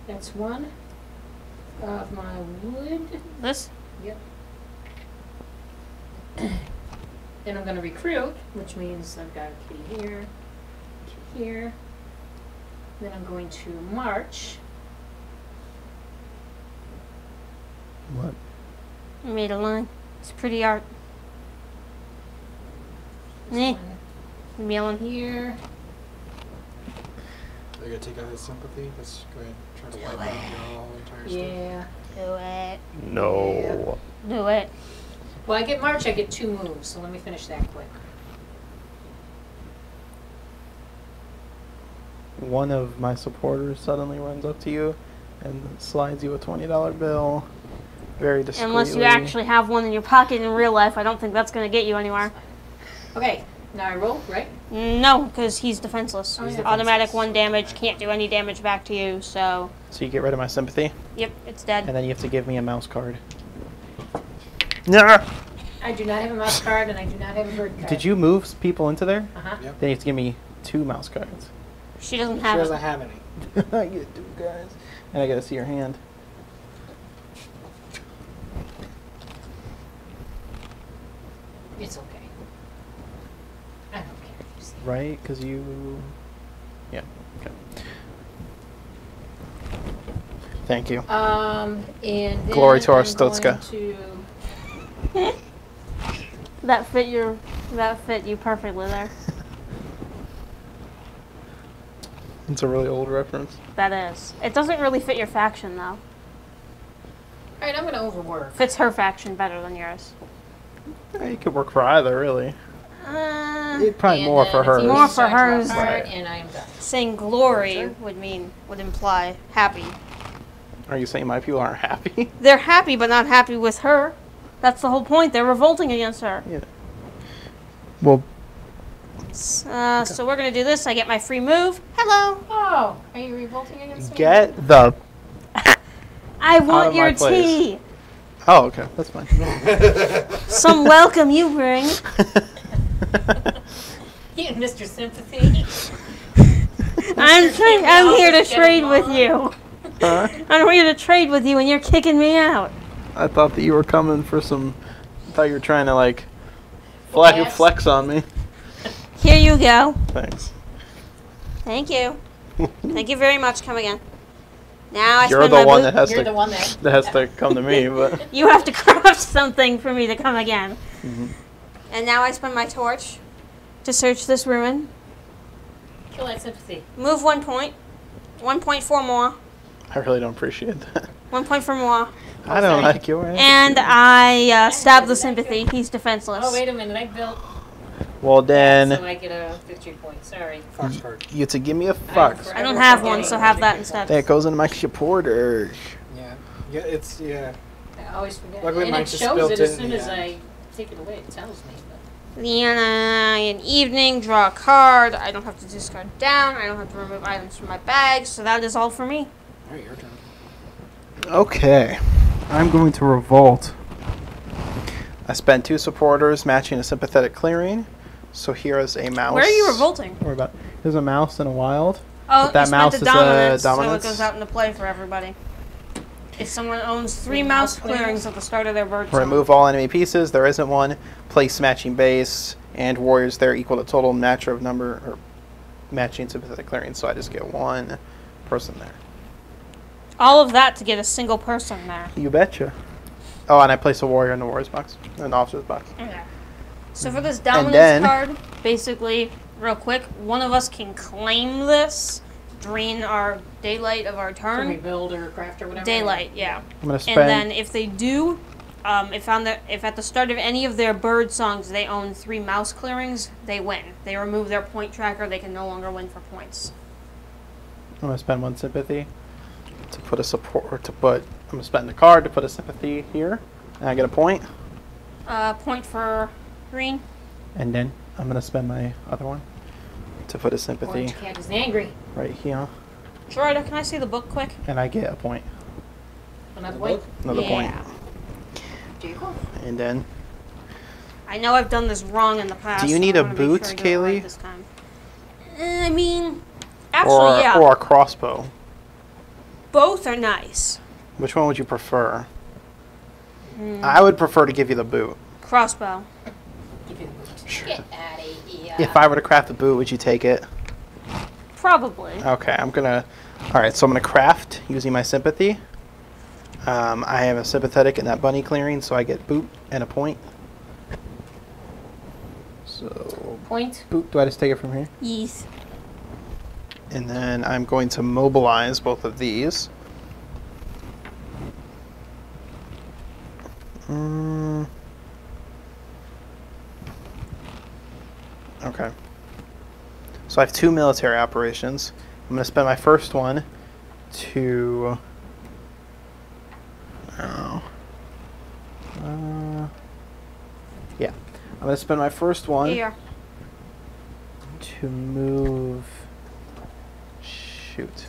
That's 1 of my wood. This? Yep. Then I'm going to recruit, which means I've got a kitty here, kitty here. Then I'm going to march. What? I made a line. It's pretty art. This Eh. one Melon. here. are you going to take out his sympathy? Let's go ahead and try to wipe out your whole entire stuff. Yeah. Do it. No. Do it. Well, I get march, I get 2 moves, so let me finish that quick. One of my supporters suddenly runs up to you and slides you a $20 bill. Very discreetly. Unless you actually have one in your pocket in real life, I don't think that's going to get you anywhere. Okay, now I roll, right? No, because he's defenseless. Oh, yeah. Automatic 1 damage, can't do any damage back to you, so... So you get rid of my sympathy, Yep, it's dead. and then you have to give me a mouse card. Nah. I do not have a mouse card, and I do not have a bird card. Did you move people into there? Uh-huh. Yep. Then you have to give me 2 mouse cards. She doesn't She have doesn't it. have any. I get 2 guys. And I gotta see your hand. It's okay. I don't care. You see. Right? Because you... Yeah, okay. Thank you. And then Glory to our I'm Stotska. going to- That fit you perfectly there. It's a really old reference. That is. It doesn't really fit your faction, though. All right, I'm going to overwork. Fits her faction better than yours. It could work for either, really. Probably And more then for if her. you More for start to hers. draw a card, Right. And I am done. Saying glory Sure. would imply happy. Are you saying my people aren't happy? They're happy, but not happy with her. That's the whole point. They're revolting against her. Yeah. Well, So we're gonna do this. I get my free move. Hello. Oh, are you revolting against me? get the... I of want my your place. tea. Oh, okay. That's fine. Some welcome you bring. You, Mr. Sympathy. I'm here to Get trade along. with you. Huh? I'm here to trade with you, and you're kicking me out. I thought that you were coming for some... I thought you were trying to, like, Flex. flex on me. Here you go. Thanks. Thank you. Thank you very much. Come again. Now I You're spend the my one move. that has You're the to one that. come to me, but... You have to craft something for me to come again. Mhm. And now I spend my torch to search this ruin. Kill that sympathy. Move 1 point. 1 point for moi. I really don't appreciate that. 1 point for moi. I don't sorry. like your And I stab the sympathy. He's defenseless. Oh, wait a minute. I built. Well, So then, I get a victory point. Sorry. Fox card. you to give me a fox. I don't have one, so have that instead. That goes into my supporters. Yeah. Yeah, it's, yeah. I always forget. Luckily And it mine's just shows built it as in, soon as yeah. I take it away. It tells me. But Then an evening, draw a card. I don't have to discard down. I don't have to remove items from my bag. So that is all for me. Alright, your turn. Okay. I'm going to revolt. I spent 2 supporters matching a sympathetic clearing. So here is a mouse. Where are you revolting? Don't worry about it. Here's a mouse and a wild. Oh, But that you spent mouse the is a dominance, dominance? so it goes out into play for everybody. If someone owns 3 mouse clearings at the start of their bird song. Remove all enemy pieces. There isn't one. Place matching base and warriors there equal to total match of number or matching sympathetic clearing. So I just get 1 person there. All of that to get a single person there. You betcha. Oh, and I place a warrior in the warriors box, an officer's box. Okay. So for this dominance then- card, basically, real quick, one of us can claim this, drain our daylight of our can we turn. build or craft or whatever? Daylight, yeah. I'm gonna And spend. then if they do, if at the start of any of their bird songs they own 3 mouse clearings, they win. They remove their point tracker, they can no longer win for points. I'm gonna spend 1 sympathy to put a support, or to put. I'm gonna spend the card to put a sympathy here, and I get a point. Point for green. And then I'm gonna spend my other one to put a sympathy Orange cat is angry. right here, Gerardo, can I see the book quick? and I get a point, Another The point. book? another point, Yeah. There you go. and then I know I've done this wrong in the past. Do you so need I a wanna make boot, sure I do it right Kaylee? this time. I mean, actually, yeah. or a crossbow. Both are nice. Which one would you prefer? Hmm. I would prefer to give you the boot. Crossbow. Give it a boot. Sure. Get out of here. If I were to craft the boot, would you take it? Probably. Okay, I'm gonna. All right, so I'm gonna craft using my sympathy. I have a sympathetic in that bunny clearing, so I get boot and a point. So Point. boot. Do I just take it from here? Yes. And then I'm going to mobilize both of these. Okay. So I have 2 military operations. I'm going to spend my first one to... Oh. I'm gonna spend my first one Here. to move. Shoot.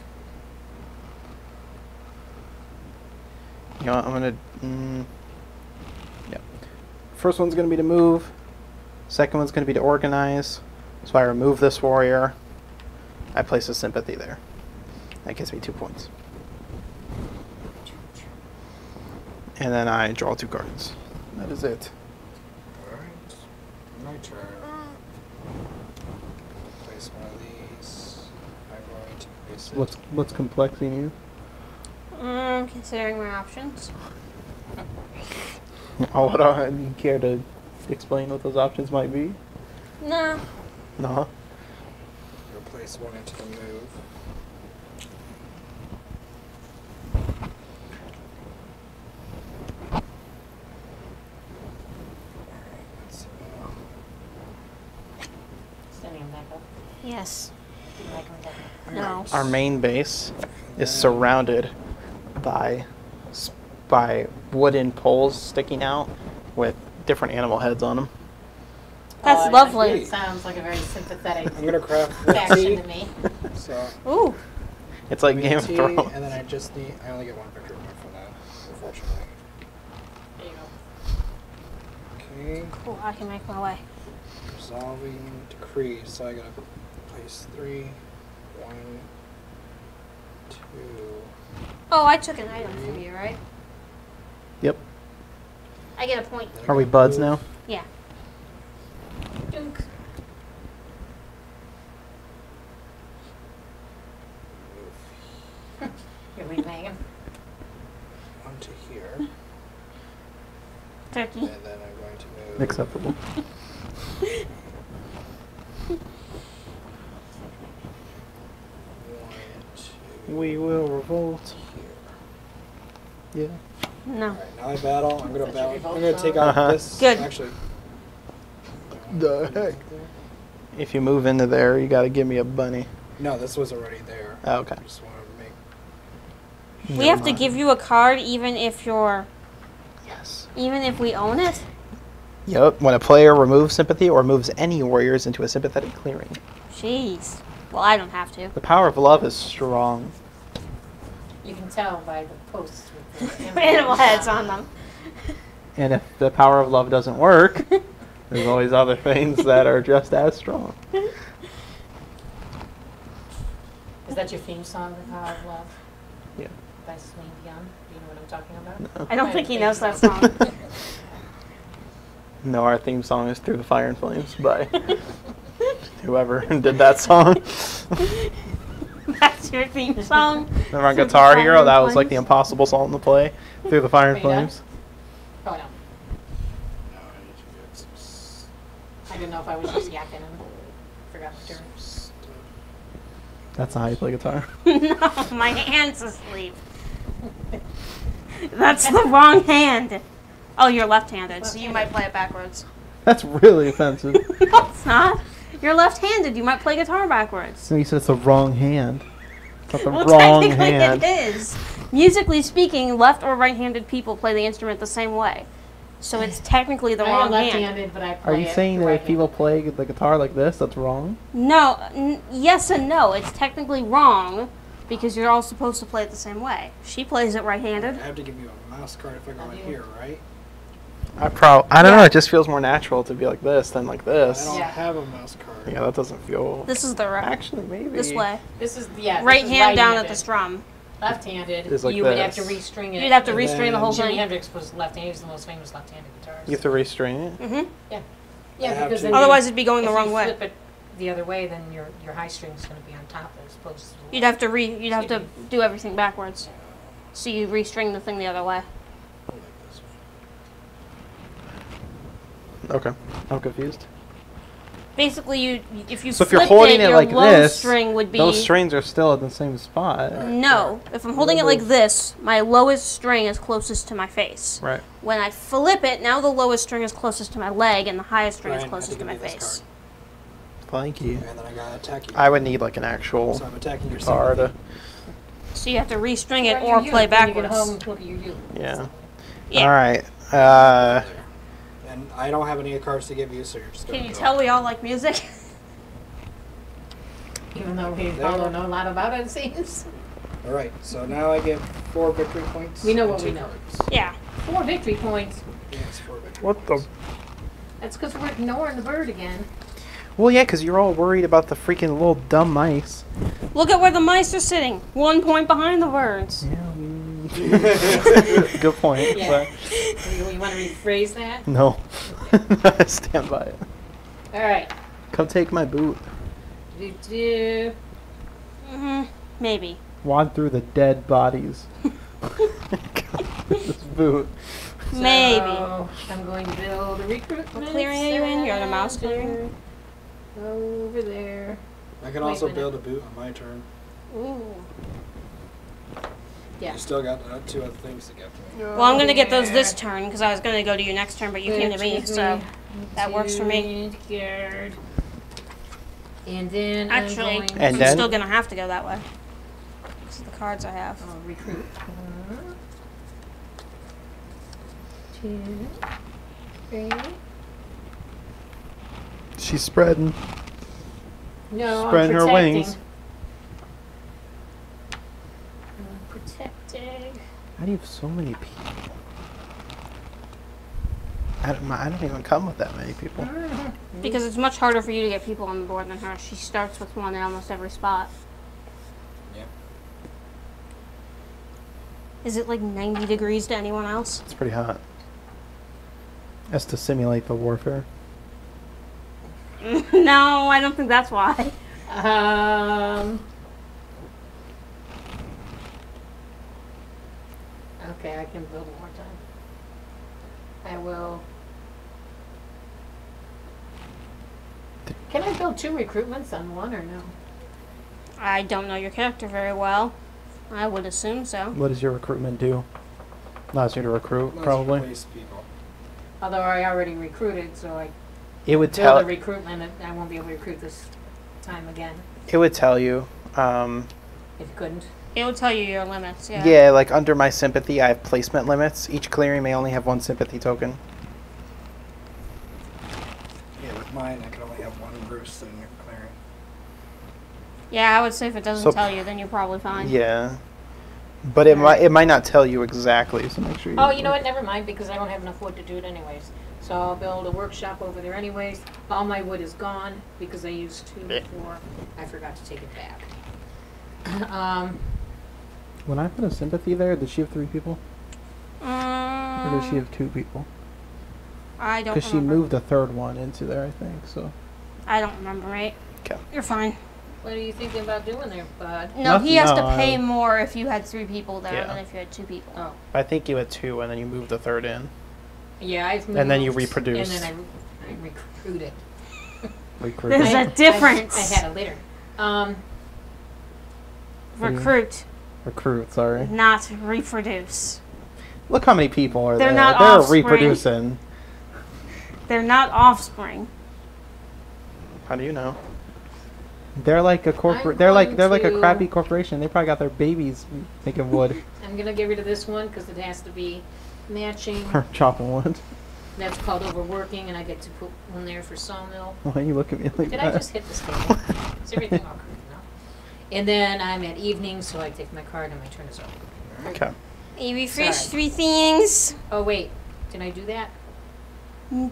You know what, I'm gonna. Yeah. First one's gonna be to move. Second one's gonna be to organize. So I remove this warrior. I place a sympathy there. That gives me 2 points. And then I draw 2 cards. That is it. Alright. My turn. Place one of these. I'm going to place it. What's complexing you? Considering my options. Oh, what are, do you care to explain what those options might be? No. No. We'll place one into the move. Alright, Standing him back up. Yes. Back him down. No. Our main base is surrounded by wooden poles sticking out with different animal heads on them. That's It lovely. sounds like a very sympathetic I'm gonna craft faction to 40. me. So Ooh. It's like Game of tea, Thrones. and then I only get 1 victory point for that, unfortunately. There you go. Okay, Cool. I can make my way. resolving decree. So I gotta place 3, 1, 2. Oh, I took an item from you, right? Yep. I get a point. Then I Are we gotta buds move. now? Yeah. Dunk. You're leaving hanging. Onto here, Turkey. and then I'm going to move. Acceptable. 1, 2. We will revolt. Here. Yeah. No. Alright, now I battle. I'm gonna Is that your battle. revolt I'm gonna take out Uh-huh. this. Good. Actually. The heck? If you move into there, you gotta give me a bunny. No, this was already there. Oh, okay. I just want to make. We have to give you a card even if Yes. even if we own it? Yep. When a player removes sympathy or moves any warriors into a sympathetic clearing. Jeez. Well, I don't have to. The power of love is strong. You can tell by the posts with the Animal heads on them. And if the power of love doesn't work, there's always other things that are just as strong. Is that your theme song, The Power of Love? Yeah. By Celine Dion? Do you know what I'm talking about? No. I don't think he knows that song. No, our theme song is Through the Fire and Flames by whoever did that song. That's your theme song. Remember on Through the Guitar Fire Hero, and that was like the Flames? impossible song to play. Through the Fire and Wait, yeah? Flames. Oh, no. No, I need to get some I didn't know if I was just yakking and forgot the turn. stuff. That's not how you play guitar. No, my hand's asleep. That's the wrong hand. Oh, you're left-handed, so you might play it backwards. That's really offensive. No, it's not. You're left-handed. You might play guitar backwards. No, you said it's the wrong hand. It's not the Well, wrong technically hand. it is. Musically speaking, left or right-handed people play the instrument the same way. So it's technically the I am wrong hand. left-handed, but I play Are you it saying that if right-handed. people play the guitar like this, that's wrong? No, yes and no. It's technically wrong because you're all supposed to play it the same way. She plays it I right-handed. have to give you a mouse card if I go in here, right? I don't know. It just feels more natural to be like this than like I this. don't Yeah. have a mouse card. Yeah, that doesn't feel. This is the right. Actually, maybe. This way. This is, yeah. this Right is hand down at right-handed. the strum. Left-handed, Is like you would have to this. restring it. You'd have to And restring the whole Jimi thing. Hendrix was left-handed. He was the most famous left-handed guitarist. You have to restrain it. Hmm. Yeah, I have because to- then Otherwise, it'd be going the if wrong you way. flip it the other way, then your high string's going to be on top as opposed to the You'd have to do everything backwards. So you restring the thing the other way. I like this one. Okay. I'm confused. Basically, if you So if you're flipped holding it your like low this, string would be those strings are still at the same spot. no. If I'm holding it like this, my lowest string is closest to my face. Right. When I flip it, now the lowest string is closest to my leg, and the highest string is Ryan, closest have to to my give me this face. Thank you. And then I gotta attack you. I would need like an actual So I'm attacking your guitar to. So you have to restring it Well, or you play When you get backwards. home, look at your you. Yeah. Yeah. All right. There. And And I don't have any cards to give you, so you're just going Can to you tell we all like music? Even though we don't know a lot about it, it seems. All right, so now I get 4 victory points. We know and what 2 we know. cards. Yeah. 4 victory points. Yes, 4 victory What points. the? That's because we're ignoring the bird again. Well, yeah, because you're all worried about the freaking little dumb mice. Look at where the mice are sitting. 1 point behind the birds. Good point. Yeah. You want to rephrase that? But no. I stand by it. All right. Come take my boot. Do. Maybe. Wad through the dead bodies. This boot. Maybe. So, I'm going to build a recruitment. What clearing are you in? You're the mouse center clearing? Over there. I can Wait also a minute. build a boot on my turn. Ooh. Yeah. You still got 2 other things to get through. Well, I'm gonna get those this turn because I was gonna go to you next turn, but you came to me, Which is so that works for me. Guard. And then Actually, I'm going And I'm then- still gonna have to go that way. This is the cards I have. I'll recruit. 2, 3. She's spreading. No, Spreading I'm her protecting. wings. I'm protecting. How do you have so many people? I don't even come with that many people. Because it's much harder for you to get people on the board than her. She starts with 1 in almost every spot. Yeah. Is it like 90 degrees to anyone else? It's pretty hot. That's to simulate the warfare. No, I don't think that's why. Okay, I can build one more time. I will. Can I build 2 recruitments on 1 or no? I don't know your character very well. I would assume so. What does your recruitment do? Allows you to recruit, Let's probably. replace people. Although I already recruited, so I It would build a tell. recruitment and I won't be able to recruit this time again. It would tell you. If you couldn't. It will tell you your limits, yeah. Yeah, like under my sympathy, I have placement limits. Each clearing may only have 1 sympathy token. Yeah, with mine, I can only have 1 Bruce in your clearing. Yeah, I would say if it doesn't So- tell you, then you're probably fine. Yeah, but it might not tell you exactly. So make sure. Oh, you know what? Never mind, because I don't have enough wood to do it anyways. So I'll build a workshop over there anyways. All my wood is gone because I used 2 before. I forgot to take it back. When I put a sympathy there, did she have 3 people, or did she have 2 people? I don't Because she remember. moved a 3rd one into there, I think. So. I don't remember, right? 'Kay. You're fine. What are you thinking about doing there, bud? No, he has to No, pay I- more if you had 3 people there Yeah. than if you had 2 people. Oh, I think you had 2, and then you moved the 3rd in. yeah, I've moved. And then you reproduced. And then I recruited. There's a difference. I had it later. Recruit, Recruit, sorry. not reproduce. Look how many people are They're there. not They're offspring. reproducing. They're not offspring. How do you know? They're like a corporate. I'm They're like going a to- crappy corporation. They probably got their babies making wood I'm gonna get rid of this one because it has to be matching. or chopping wood. That's called overworking, and I get to put one there for sawmill. Why you look at me like Did that? I just hit this table? Is everything all correct now? And then I'm at evening, so I take my card and my turn is over. Okay. You refresh Sorry. 3 things. Oh wait, did I do that?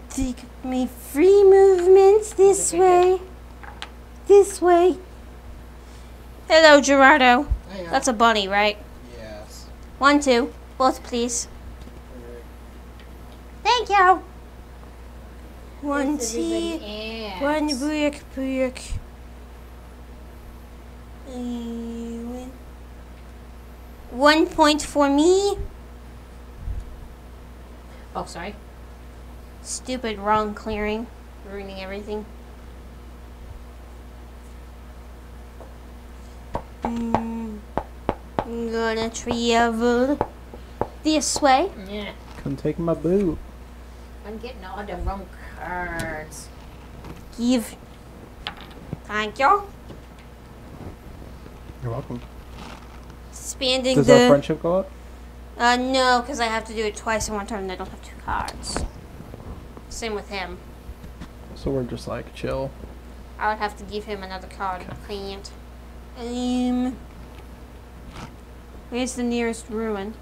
Take me free movements this Okay, way. This way. Hello, Gerardo. Hang on. That's a bunny, right? Yes. 1, 2. Both, please. Alright. Thank you. 1 Where's T. everybody at? 1 brick. 1 point for me. Oh, sorry. Stupid wrong clearing. Ruining everything. I'm gonna travel this way. Yeah, Come take my boot. I'm getting all the wrong cards. Give. Thank you. You're welcome. Expanding Does the. our friendship go up? No, because I have to do it twice in one turn and I don't have 2 cards. Same with him. So we're just like chill. I would have to give him another card. I can't. Where's the nearest ruin?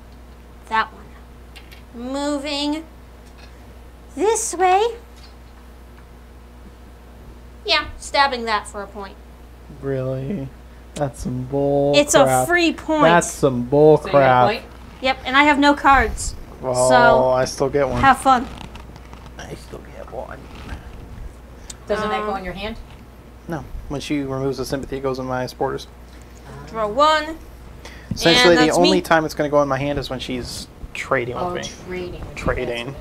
That one. Moving this way. Yeah, stabbing that for a point. Really? That's some bull It's crap. a free point. That's some bull So you got a crap. point? Yep, and I have no cards. Well, So- I still get one. Have fun. I still get one. Doesn't that go in your hand? No. When she removes the sympathy, it goes in my supporters. Draw one. Essentially, the that's only me. time it's going to go in my hand is when she's trading Oh, with me. trading. Trading.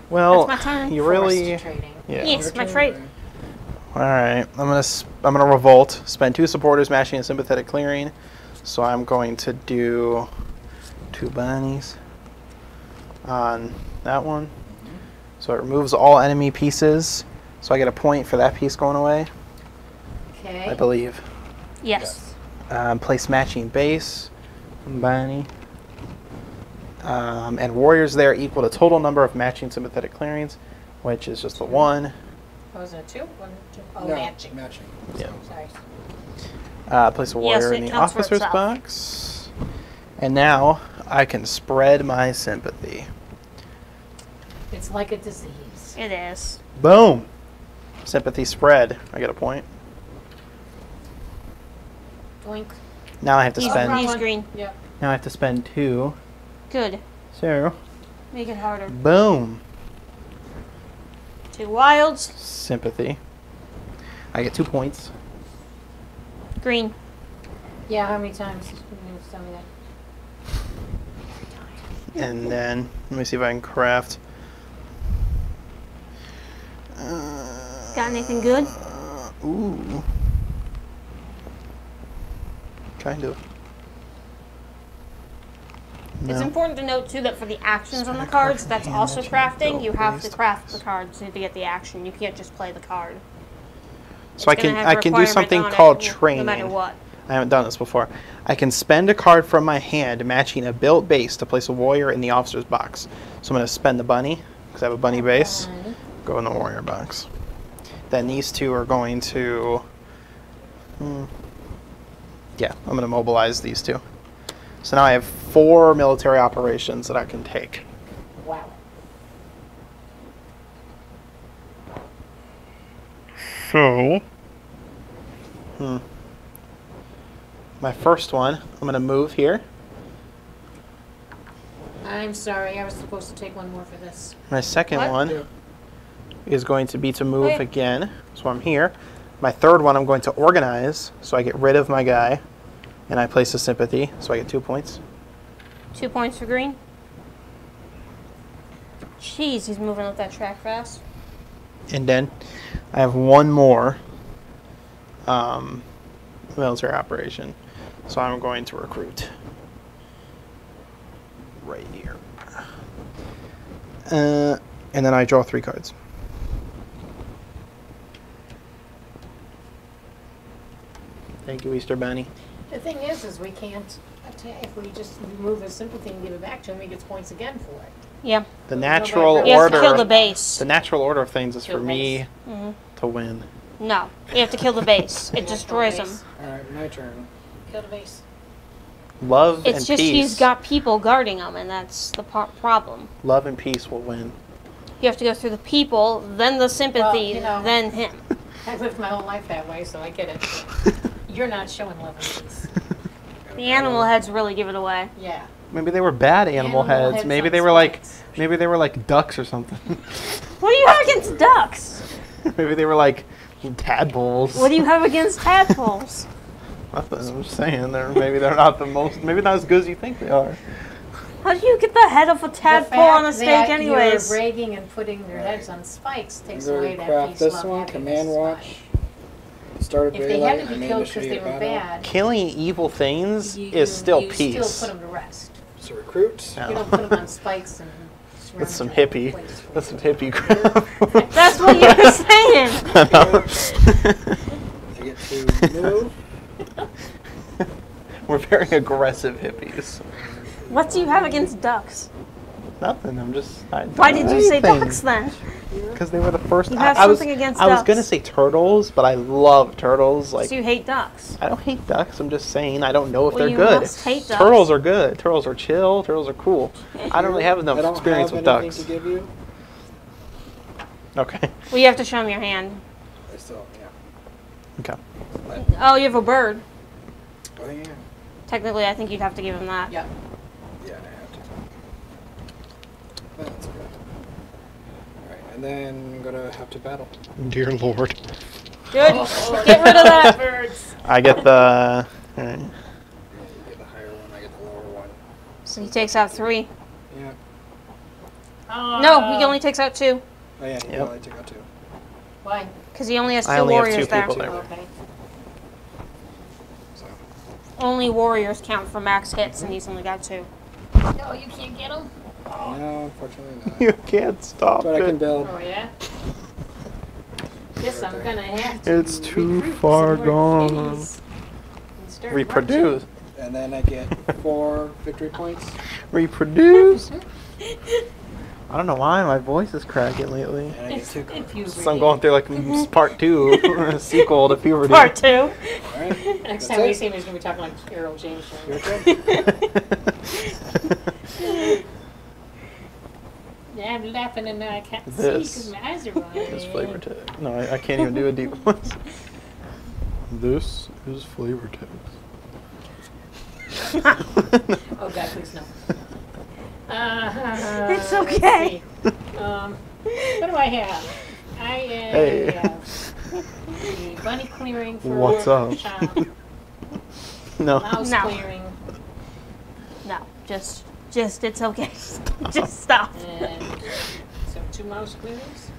Well, That's my turn. you really... Forced trading. Yeah. Yes, my Your trade. turn. Alright, I'm gonna revolt. Spend 2 supporters matching a sympathetic clearing. So I'm going to do 2 bunnies on that one. So it removes all enemy pieces. So I get a point for that piece going away, Okay. I believe. Yes. Place matching base, bunny. And warriors there equal the total number of matching sympathetic clearings, which is just the 1. Oh, was it a 2? 1, 2. Oh, No, matching. Matching. Yeah. Sorry. Place a warrior it in the counts for officer's itself. box. And now I can spread my sympathy. It's like a disease. It is. Boom! Sympathy spread. I get a point. Doink. Now I have to He's, spend. he's green. Yep. Now I have to spend 2. Good. So, Make it harder. boom! 2 wilds. Sympathy. I get 2 points. Green. Yeah, how many times? You need to tell me that. And then, let me see if I can craft. Got anything good? Ooh. Kind of. It's No. important to note too that for the actions on the Spend a card cards, from that's hand also that you crafting. built You have to based craft the on- cards to get the action. You can't just play the card. So I It's gonna can have do requirement something on it called No training. matter what. I haven't done this before. I can spend a card from my hand matching a built base to place a warrior in the officer's box. So I'm going to spend the bunny, because I have a bunny base, go in the warrior box. Then these 2 are going to... yeah, I'm going to mobilize these 2. So now I have 4 military operations that I can take. Wow. So... my first one, I'm going to move here. I'm sorry. I was supposed to take one more for this. My second What? one Yeah. is going to be to move Okay. again. So I'm here. My third one I'm going to organize. So I get rid of my guy. And I place a sympathy. So I get 2 points. 2 points for green. Jeez, he's moving up that track fast. And then I have one more military operation. So I'm going to recruit. Right here. And then I draw 3 cards. Thank you, Easter Bunny. The thing is we can't attack. If we just remove his sympathy and give it back to him, he gets points again for it. Yeah. The Nobody natural ever- You have to order. kill the base. The natural order of things is for Kill me base. Mhm. to win. No, you have to kill the base. It destroys him. Alright, my turn. Kill the base. Love It's and just peace. he's got people guarding him, and that's the problem. Love and peace will win. You have to go through the people, then the sympathy, you know. then him. I lived my whole life that way, so I get it. You're not showing love and peace. The animal heads really give it away. Yeah. Maybe they were bad animal Animal heads. heads Maybe on they were like spikes. maybe they were like ducks or something. What do you have against ducks? Maybe they were like tadpoles. What do you have against tadpoles? Nothing. I'm just saying maybe they're not the most maybe not as good as you think they are. How do you get the head of a tadpole on a steak anyways? You're bragging and putting their heads on spikes takes I'm away gonna that craft peace, this love, one, happiness Command Watch. spike. Start a If they had daylight, to I be may killed because they initiate were battle. bad, Killing evil things you, is still you peace. still put them to rest. So recruit. Yeah. You don't put them on spikes and surround That's some them with hippie. plates for That's them. some hippie crap. That's what you were saying. I get to move. We're very aggressive hippies. What do you have against ducks? Nothing. I'm just. Why did you say ducks then? Because they were the first. You have I was, something against I was ducks. gonna say turtles, but I love turtles. Like So you hate ducks. I don't hate ducks. I'm just saying I don't know if Well, they're you good. must hate ducks. Turtles are good. Turtles are chill. Turtles are cool. I don't really have enough I don't experience have with anything ducks. to give you. Okay. Well, you have to show me your hand. I still, yeah. Okay. But, Oh, you have a bird. oh yeah. Technically, I think you'd have to give him that. Yeah. Yeah, I have to. That's good. Alright, and then I'm gonna have to battle. Dear Lord. Good. Oh, Get rid of that. birds. I get the. Alright. Yeah, you get the higher one, I get the lower one. So he takes out 3. Yeah. No, he only takes out 2. Oh yeah, he Yep. only took out 2. Why? Because he only has 2 I only have 2 warriors there. people there. Okay. So, Only warriors count for max hits, and he's only got 2. No, you can't get them. no, unfortunately not. You can't stop But I can it. build. Oh yeah. Guess I'm gonna have to. It's too recruit far some more gone. things and start Reproduce. And then I get 4 victory points. Reproduce. I don't know why my voice is cracking lately. And I get 2 cards. marching. So I'm going through like part 2, sequel to puberty. Part 2. Alright. Next that's time we it. see him, he's gonna be talking like Errol James. Your turn. Yeah, I'm laughing and I can't see This because my eyes are running. is flavor text. No, I can't even do a deep voice. This is flavor text. Oh God, please no. It's let's okay. see. What do I have? I Hey. have the bunny clearing for What's up? shop, No. mouse No. clearing, No, just, it's okay. Just stop. and so 2 mouse clearings.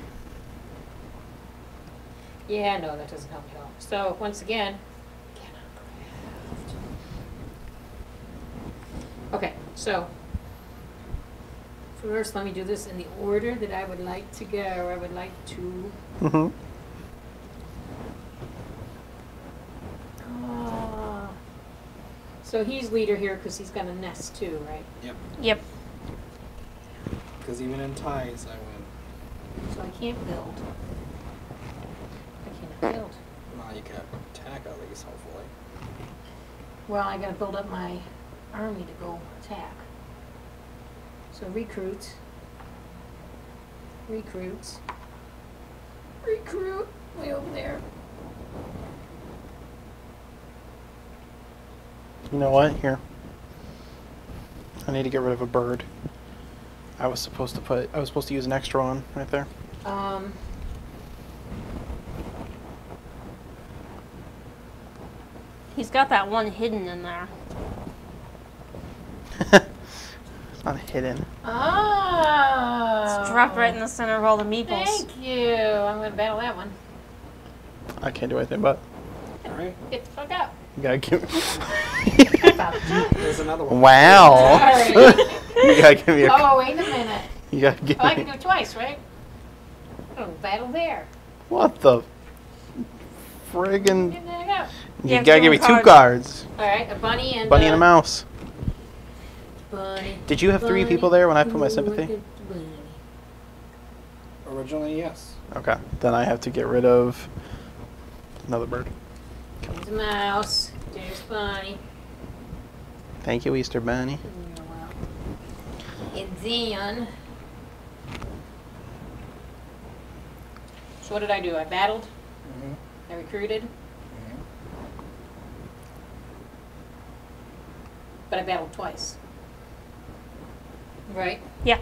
Yeah, no, that doesn't help me at all. So once again, cannot craft. Okay, so first let me do this in the order that I would like to go. I would like to. Mm-hmm. So he's leader here because he's got a nest too, right? Yep. Yep. Because even in ties, I win. So I can't build. I cannot build. Well, you can attack at least, hopefully. Well, I gotta build up my army to go attack. So recruit. Recruit. Recruit. Way over there. You know what? Here. I need to get rid of a bird. I was supposed to use an extra one right there. He's got that one hidden in there. It's not hidden. Oh. It's dropped right in the center of all the meeples. Thank you. I'm gonna battle that one. I can't do anything but. Alright. Get the fuck out. You gotta give. There's another one. Wow. Sorry. You gotta give me a. Oh, wait a minute. You gotta give Oh, I can me. do it twice, right? Oh, battle there. What the friggin'? And there you go. You have gotta two give me 2 cards. cards. All right, a bunny and Bunny and a mouse. Bunny. Did you have 3 people there when I put my sympathy? Originally, yes. Okay. Then I have to get rid of another bird. There's a mouse. There's bunny. Thank you, Easter Bunny. You're welcome. And then. So what did I do? I battled. Mm-hmm. I recruited. But I battled twice. Right? Yeah.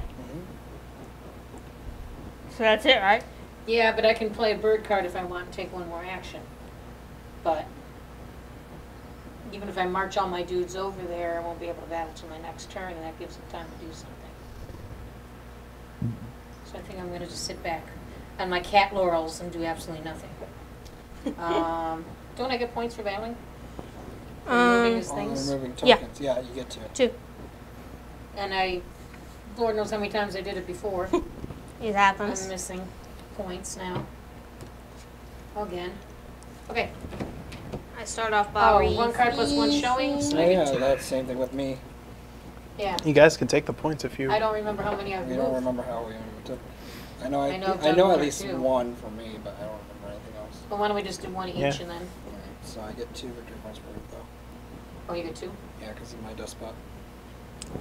So that's it, right? Yeah, but I can play a bird card if I want and take one more action. But even if I march all my dudes over there, I won't be able to battle till my next turn, and that gives them time to do something. So I think I'm going to just sit back on my cat laurels and do absolutely nothing. Don't I get points for battling? For removing his Oh, things? removing Yeah. tokens. Yeah, you get to. 2. And Lord knows how many times I did it before. It I'm happens. missing points now. Again. Okay. I start off by Oh, 1 card plus 1 showing. So Oh I yeah, get 2. that's same thing with me. Yeah. You guys can take the points if you. I don't remember how many I've We don't moved. remember how we moved it. I know I know I've I done know one at or least two. one for me, but I don't remember anything else. But why don't we just do one each Yeah. and then, Alright, so I get 2 victory points per week though. oh, you get 2? Yeah, because of my dust spot.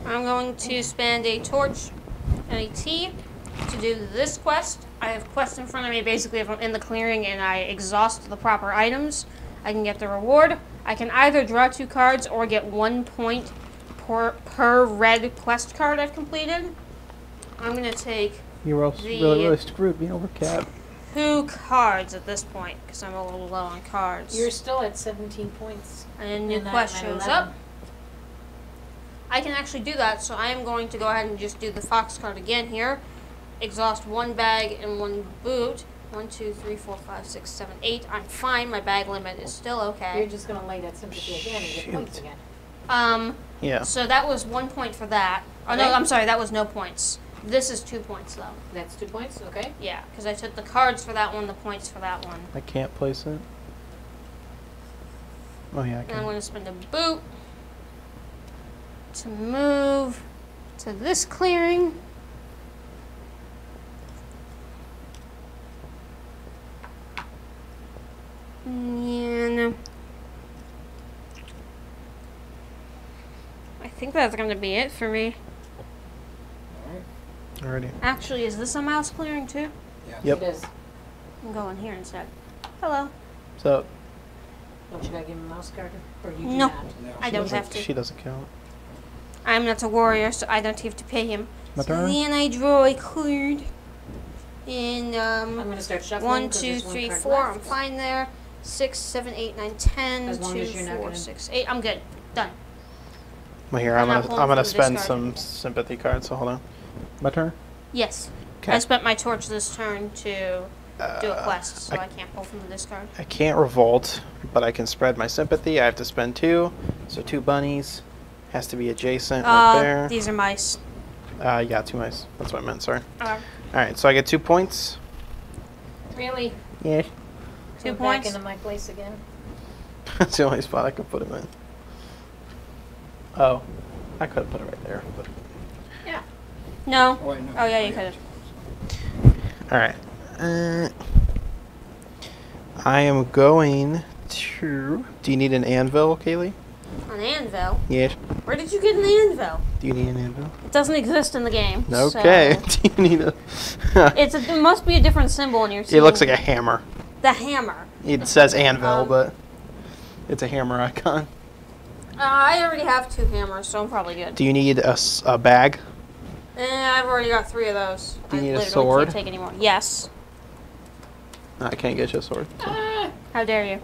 I'm going to spend a torch and a tea to do this quest. I have quests in front of me. Basically, if I'm in the clearing and I exhaust the proper items, I can get the reward. I can either draw 2 cards or get 1 point per red quest card I've completed. I'm going to take You were The- really screwed being over cap. 2 cards at this point because I'm a little low on cards. You're still at 17 points. And a new And I'm quest at shows 11. up. I can actually do that, so I am going to go ahead and just do the fox card again here. Exhaust 1 bag and 1 boot. 1, 2, 3, 4, 5, 6, 7, 8. I'm fine. My bag limit is still You're okay. just gonna lay that sympathy again and get points Shoot. again. Yeah. So that was 1 point for that. Oh no, Okay. I'm sorry, that was no points. This is 2 points though. That's 2 points, okay? Yeah, because I took the cards for that one, the points for that one. I can't place it. Oh yeah, I And I'm can. going to spend a boot to move to this clearing. And I think that's going to be it for me. Alright. Alrighty. Actually, is this a mouse clearing too? Yeah. Yep. It is. I'm going here instead. Hello. So Don't you gotta give him a mouse card? Or you do No. not? No. I don't have she to. doesn't count. I'm not a warrior, so I don't have to pay him. My So turn. then I draw a card. And I'm gonna start shuffling. 1, 'cause 2, there's one 3, card 4. I'm left. fine there. 6, 7, 8, 9, 10. As long 2, as you're not 4, gonna- 6, 8. I'm good. Done. Well, here I'm I'm not gonna pulling I'm gonna from the spend discard. some sympathy cards. So hold on. My turn. Yes. Okay. I spent my torch this turn to do a Uh, quest, so I- I can't pull from the discard. I can't revolt, but I can spread my sympathy. I have to spend 2, so 2 bunnies. Has to be adjacent right there. These are mice. Yeah, 2 mice. That's what I meant. Sorry. Okay. All right, so I get 2 points. Really? Yeah. 2 Go points. Back into my place again. That's the only spot I could put him in. Oh, I could have put it right there. But Yeah. No. Oh, wait, no. Oh, yeah, you could have. all right. I am going to. Do you need an anvil, Kaylee? An anvil? Yes. Where did you get an anvil? Do you need an anvil? It doesn't exist in the game. Okay. So Do you need a? it must be a different symbol in your team. It looks like a hammer. The hammer. It says anvil, Um, but it's a hammer icon. I already have 2 hammers, so I'm probably good. Do you need a bag? I've already got 3 of those. Do you I need a literally sword? can't take any more. Yes. No, I can't get you a sword. Ah! How dare you?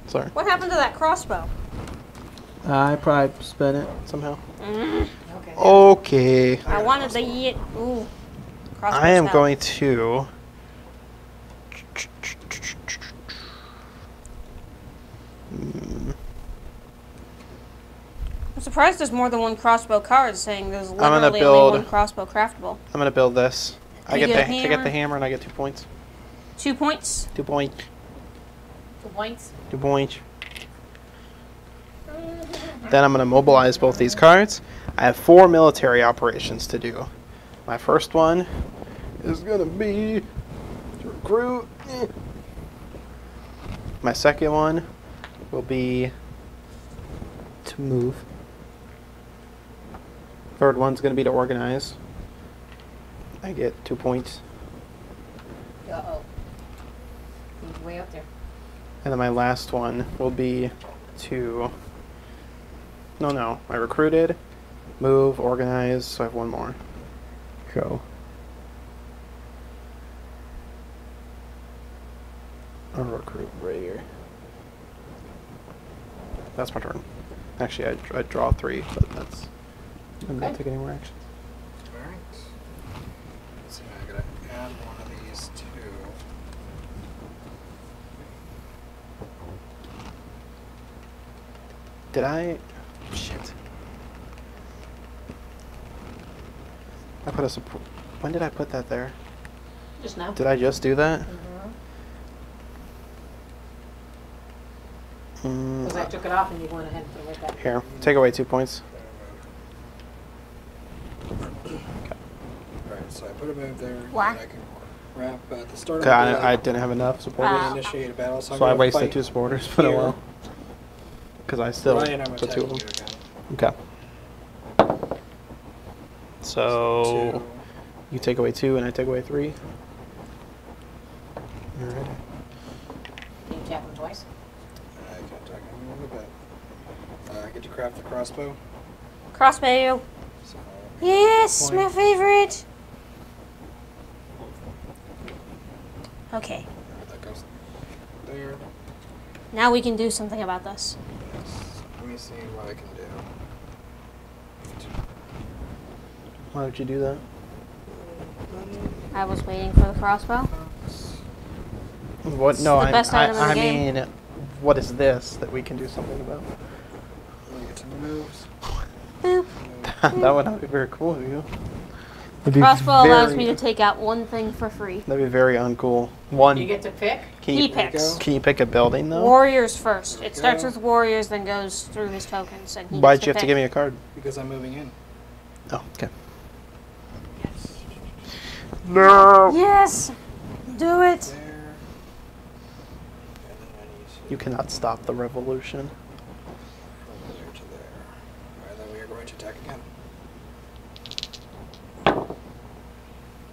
Sorry. What happened to that crossbow? I probably spent it somehow. Mm, Okay. Okay. I wanted the yit. Ooh. Crossbow I am stout. going to. I'm surprised there's more than 1 crossbow card saying there's gonna literally build- only 1 crossbow craftable. I'm gonna build this. I You get get the a I get the hammer? hammer and I get 2 points. 2 points. 2 points. 2 points. 2 points. Then I'm gonna mobilize both these cards. I have 4 military operations to do. My first one is gonna be to recruit. My second one will be to move. Third one's gonna be to organize. I get 2 points. Uh-oh. He's way up there. And then my last one will be to. No. I recruited, move, organize, so I have 1 more. Go. I'll recruit right here. That's my turn. Actually, I draw 3, but that's. I'm not Okay. taking any more actions. Alright. Let's see, I gotta add one of these too. Did I? Shit. I put a support. When did I put that there? Just now. Did I just do that? Because I took it off and you went ahead and put it right back. Here, take away 2 points. So I put a move there. Why? And I can wrap at the start of Okay, the I didn't have enough supporters. Wow. initiate a battle. So, I'm So I gonna wasted fight 2 supporters, but oh here. well. Because I still Ryan, I'm put 2 attacking of you them. again. Okay. So 2. you take away 2 and I take away 3. Alright. Can you tap him twice? I can attack him a little bit. I get to craft the crossbow. Crossbow. So Yes, Point. my favorite. Okay, that goes there. now we can do something about this. Yes. Let me see what I can do. Why would you do that? I was waiting for the crossbow. What? It's No, the best item in the I game. mean, what is this that we can do something about? Let me get some moves. Boop. That would not be very cool of you. That'd be Crossbow allows very- me to take out one thing for free. That'd be very uncool. One. You get to pick? Can He you, picks. can you pick a building though? Warriors first. There It we starts go. with warriors, then goes through his tokens, and he Why'd gets you have to pick. give me a card? Because I'm moving in. Oh, okay. Yes. No. Yes! Do it! There. And then I need to You cannot stop the revolution. from there to there. Alright, then we are going to attack again.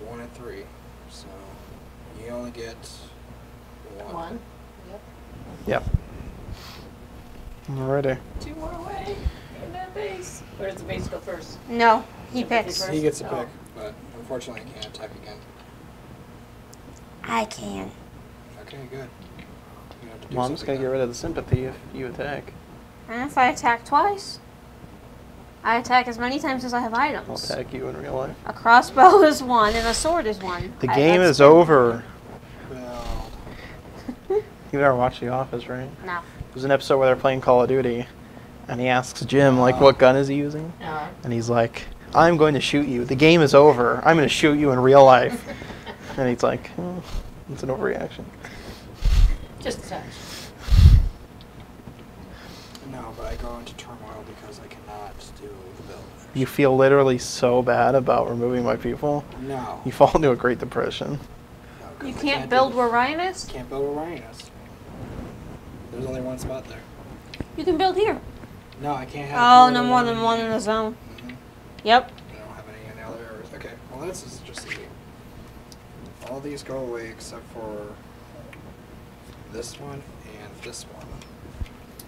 1 and 3. So you only get 1. 1. Yep. Yep. Alrighty. 2 more away. In that base. Where does the base go first? No, he Sympathy picks. first. He gets a Oh. pick, but unfortunately I can't attack again. I can. Okay, good. You have to do Well, I'm just something gonna get then. rid of the sympathy if you attack. And if I attack twice, I attack as many times as I have I'll items. attack you in real life. A crossbow is 1 and a sword is 1. The game is over. Well, You ever watch The Office, right? No. There's an episode where they're playing Call of Duty, and he asks Jim, like, what gun is he using? And he's like, I'm going to shoot you. The game is over. I'm going to shoot you in real life. And he's like, it's an overreaction. Just a touch. no, but I go into turmoil because I cannot do the build. You feel literally so bad about removing my people. No. You fall into a Great Depression. No, 'cause You I can't do build the- where Ryan is? Can't build where Ryan is. There's only one spot there. You can build here. No, I can't have. Oh, no more than one in the zone. Mhm. Yep. I don't have any other areas. Okay, well this is just easy. All these go away except for this one and this one.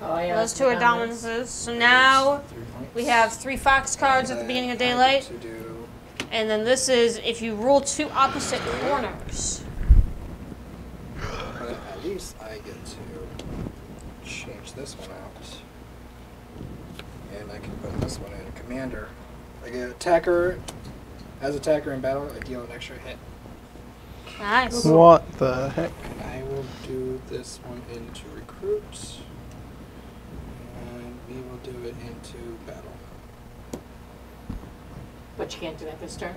Oh, yeah. Those two are dominances. So now 3 points. we have 3 fox cards at the beginning of Then I daylight. get to do And then this is if you rule 2 opposite corners. but at least I get to change this one out. And I can put this one in commander. I get attacker. As attacker in battle, I deal an extra hit. Nice. What the heck? I will do this one into recruit. And we will do it into battle. But you can't do that this turn?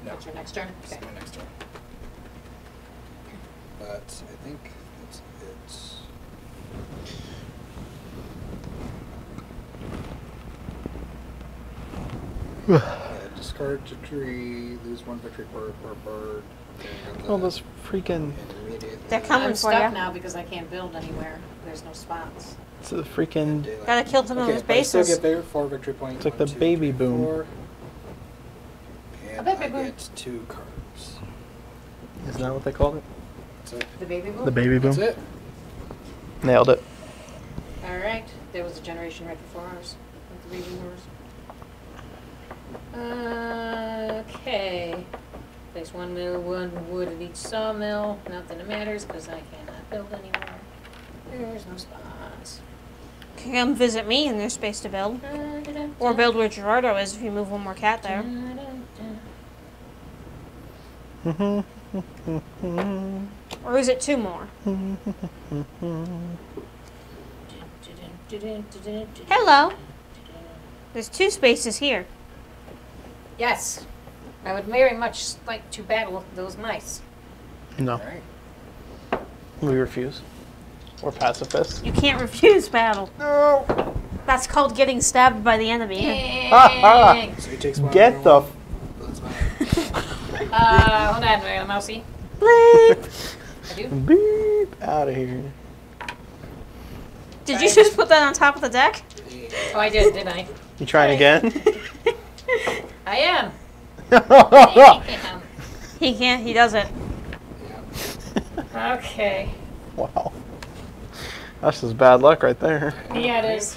No. That's your next turn? It's Okay. my next turn. But I think that's it. Discard to tree, lose 1 victory per bird. Oh, this freaking... And immediately They're coming I'm for stuck ya. now because I can't build anywhere. There's no spots. It's a freaking... daylight. Gotta kill some of Okay, his but I still bases. get 4 victory points. It's like 1, the 2, baby 3, boom. 4. And baby I boom. get 2 cards. Isn't that what they called it? That's it. The baby boom? The baby boom? That's it. Nailed it. Alright. There was a generation right before ours. Like the baby boomers. Okay. Place 1 wood at each sawmill. Not that it matters because I cannot build anymore. There's no spots. Come visit me and there's space to build. Or build where Gerardo is if you move 1 more cat there. Or is it 2 more? Hello. There's 2 spaces here. Yes. I would very much like to battle those mice. No. Alright. We refuse. We're pacifists. You can't refuse battle. No! That's called getting stabbed by the enemy. Ha, ha. Dang. So he takes 1. Get the... That's fine. Hold on, Mousy. Bleep. I do. Beep. Out of here. Did you just put that on top of the deck? Oh, I did, didn't I? You trying again? I am. He can't. He doesn't. Okay. Wow. That's just bad luck right there. Yeah, it is.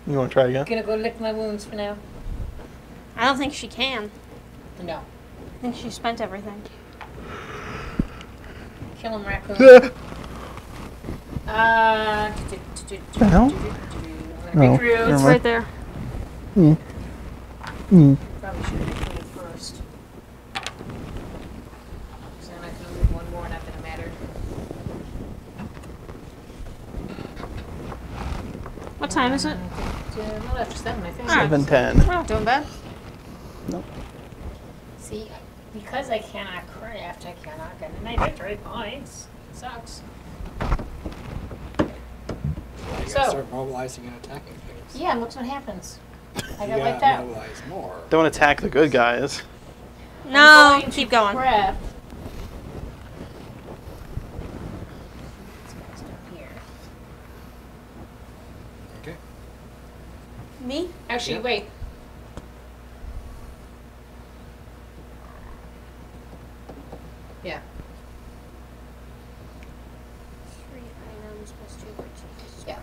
You want to try again? Gonna go lick my wounds for now. I don't think she can. No. I think she spent everything. Kill him, raccoon. The hell? Big Oh, Roo, never It's mind. right there. Mm. Probably should have been it first. So I'm not gonna move one more, not gonna matter. What time is it? Well, after 7, I think. 7:10. We're not doing bad. Nope. See, because I cannot craft, I cannot get any victory points. Sucks. You So- gotta start mobilizing and attacking things. Yeah, and look what happens. I You got gotta wiped out. mobilize more. Don't attack the good guys. No, I'm going keep to going. Craft. These guys down here. Okay. Me? Actually, Yep. wait. Yeah. 3 items plus 2 purchases. Yeah.